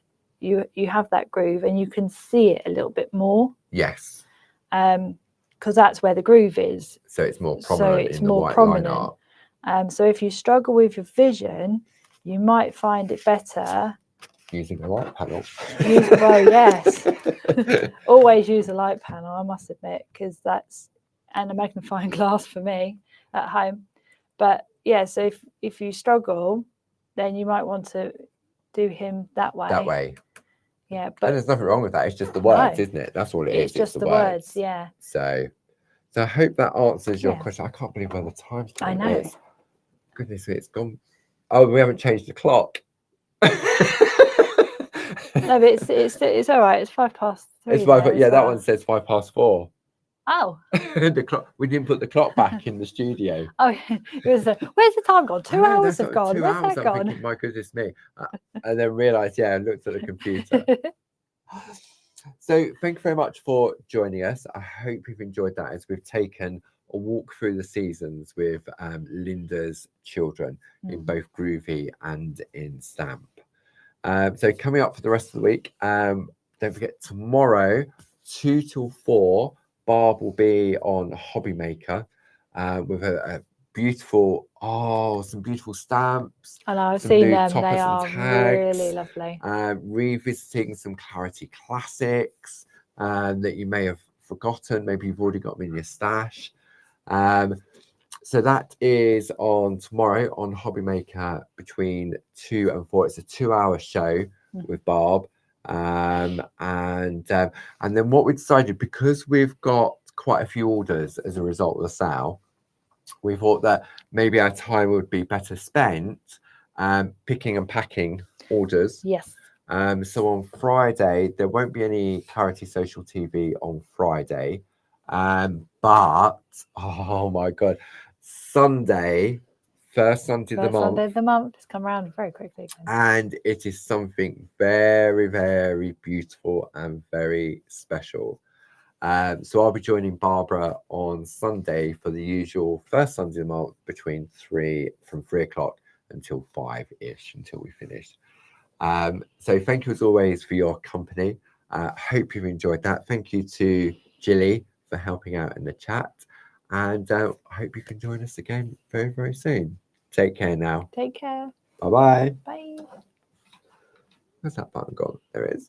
you have that groove and you can see it a little bit more. Yes. Because that's where the groove is. So it's more prominent in the white line art. So if you struggle with your vision, you might find it better using a light panel. Yes. Always use a light panel, I must admit, because and a magnifying glass for me at home. But yeah, so if you struggle, then you might want to do him that way. That way. Yeah, And but there's nothing wrong with that. It's just the words, No. isn't it? That's all it it's is. just the words. Yeah. So I hope that answers your Yeah. question. I can't believe where the time's I gone. know. It's, goodness me, it's gone. Oh, we haven't changed the clock. No, but it's all right. It's 3:05. It's 5. there Yeah, as that well. one says 4:05. Oh. The clock. We didn't put the clock back in the studio. Oh, it was. Where's the time gone? 2 hours have gone. 2 Where's hours. that I'm gone? thinking, my goodness me. And then realised, yeah, I looked at the computer. So thank you very much for joining us. I hope you've enjoyed that as we've taken a walk through the seasons with Linda's children in both Groovi and in Stamp. So coming up for the rest of the week, don't forget tomorrow, 2 till 4, Barb will be on Hobby Maker with a beautiful, some beautiful stamps. I know, I've some seen new them. They toppers and are tags, really lovely. revisiting some Clarity classics that you may have forgotten. Maybe you've already got them in your stash. So that is on tomorrow on Hobby Maker between 2 and 4. It's a 2-hour show with Barb. And then what we decided, because we've got quite a few orders as a result of the sale, we thought that maybe our time would be better spent picking and packing orders. Yes. So on Friday, there won't be any Clarity Social TV on Friday. But, oh my God, Sunday, first Sunday of the month. Sunday of the month. It's come around very quickly. And it is something very, very beautiful and very special. So I'll be joining Barbara on Sunday for the usual first Sunday of the month from 3 o'clock until 5-ish until we finish. So thank you as always for your company. Hope you've enjoyed that. Thank you to Jilly for helping out in the chat. And I hope you can join us again very, very soon. Take care now. Take care. Bye-bye. Bye. Where's that button gone? There it is.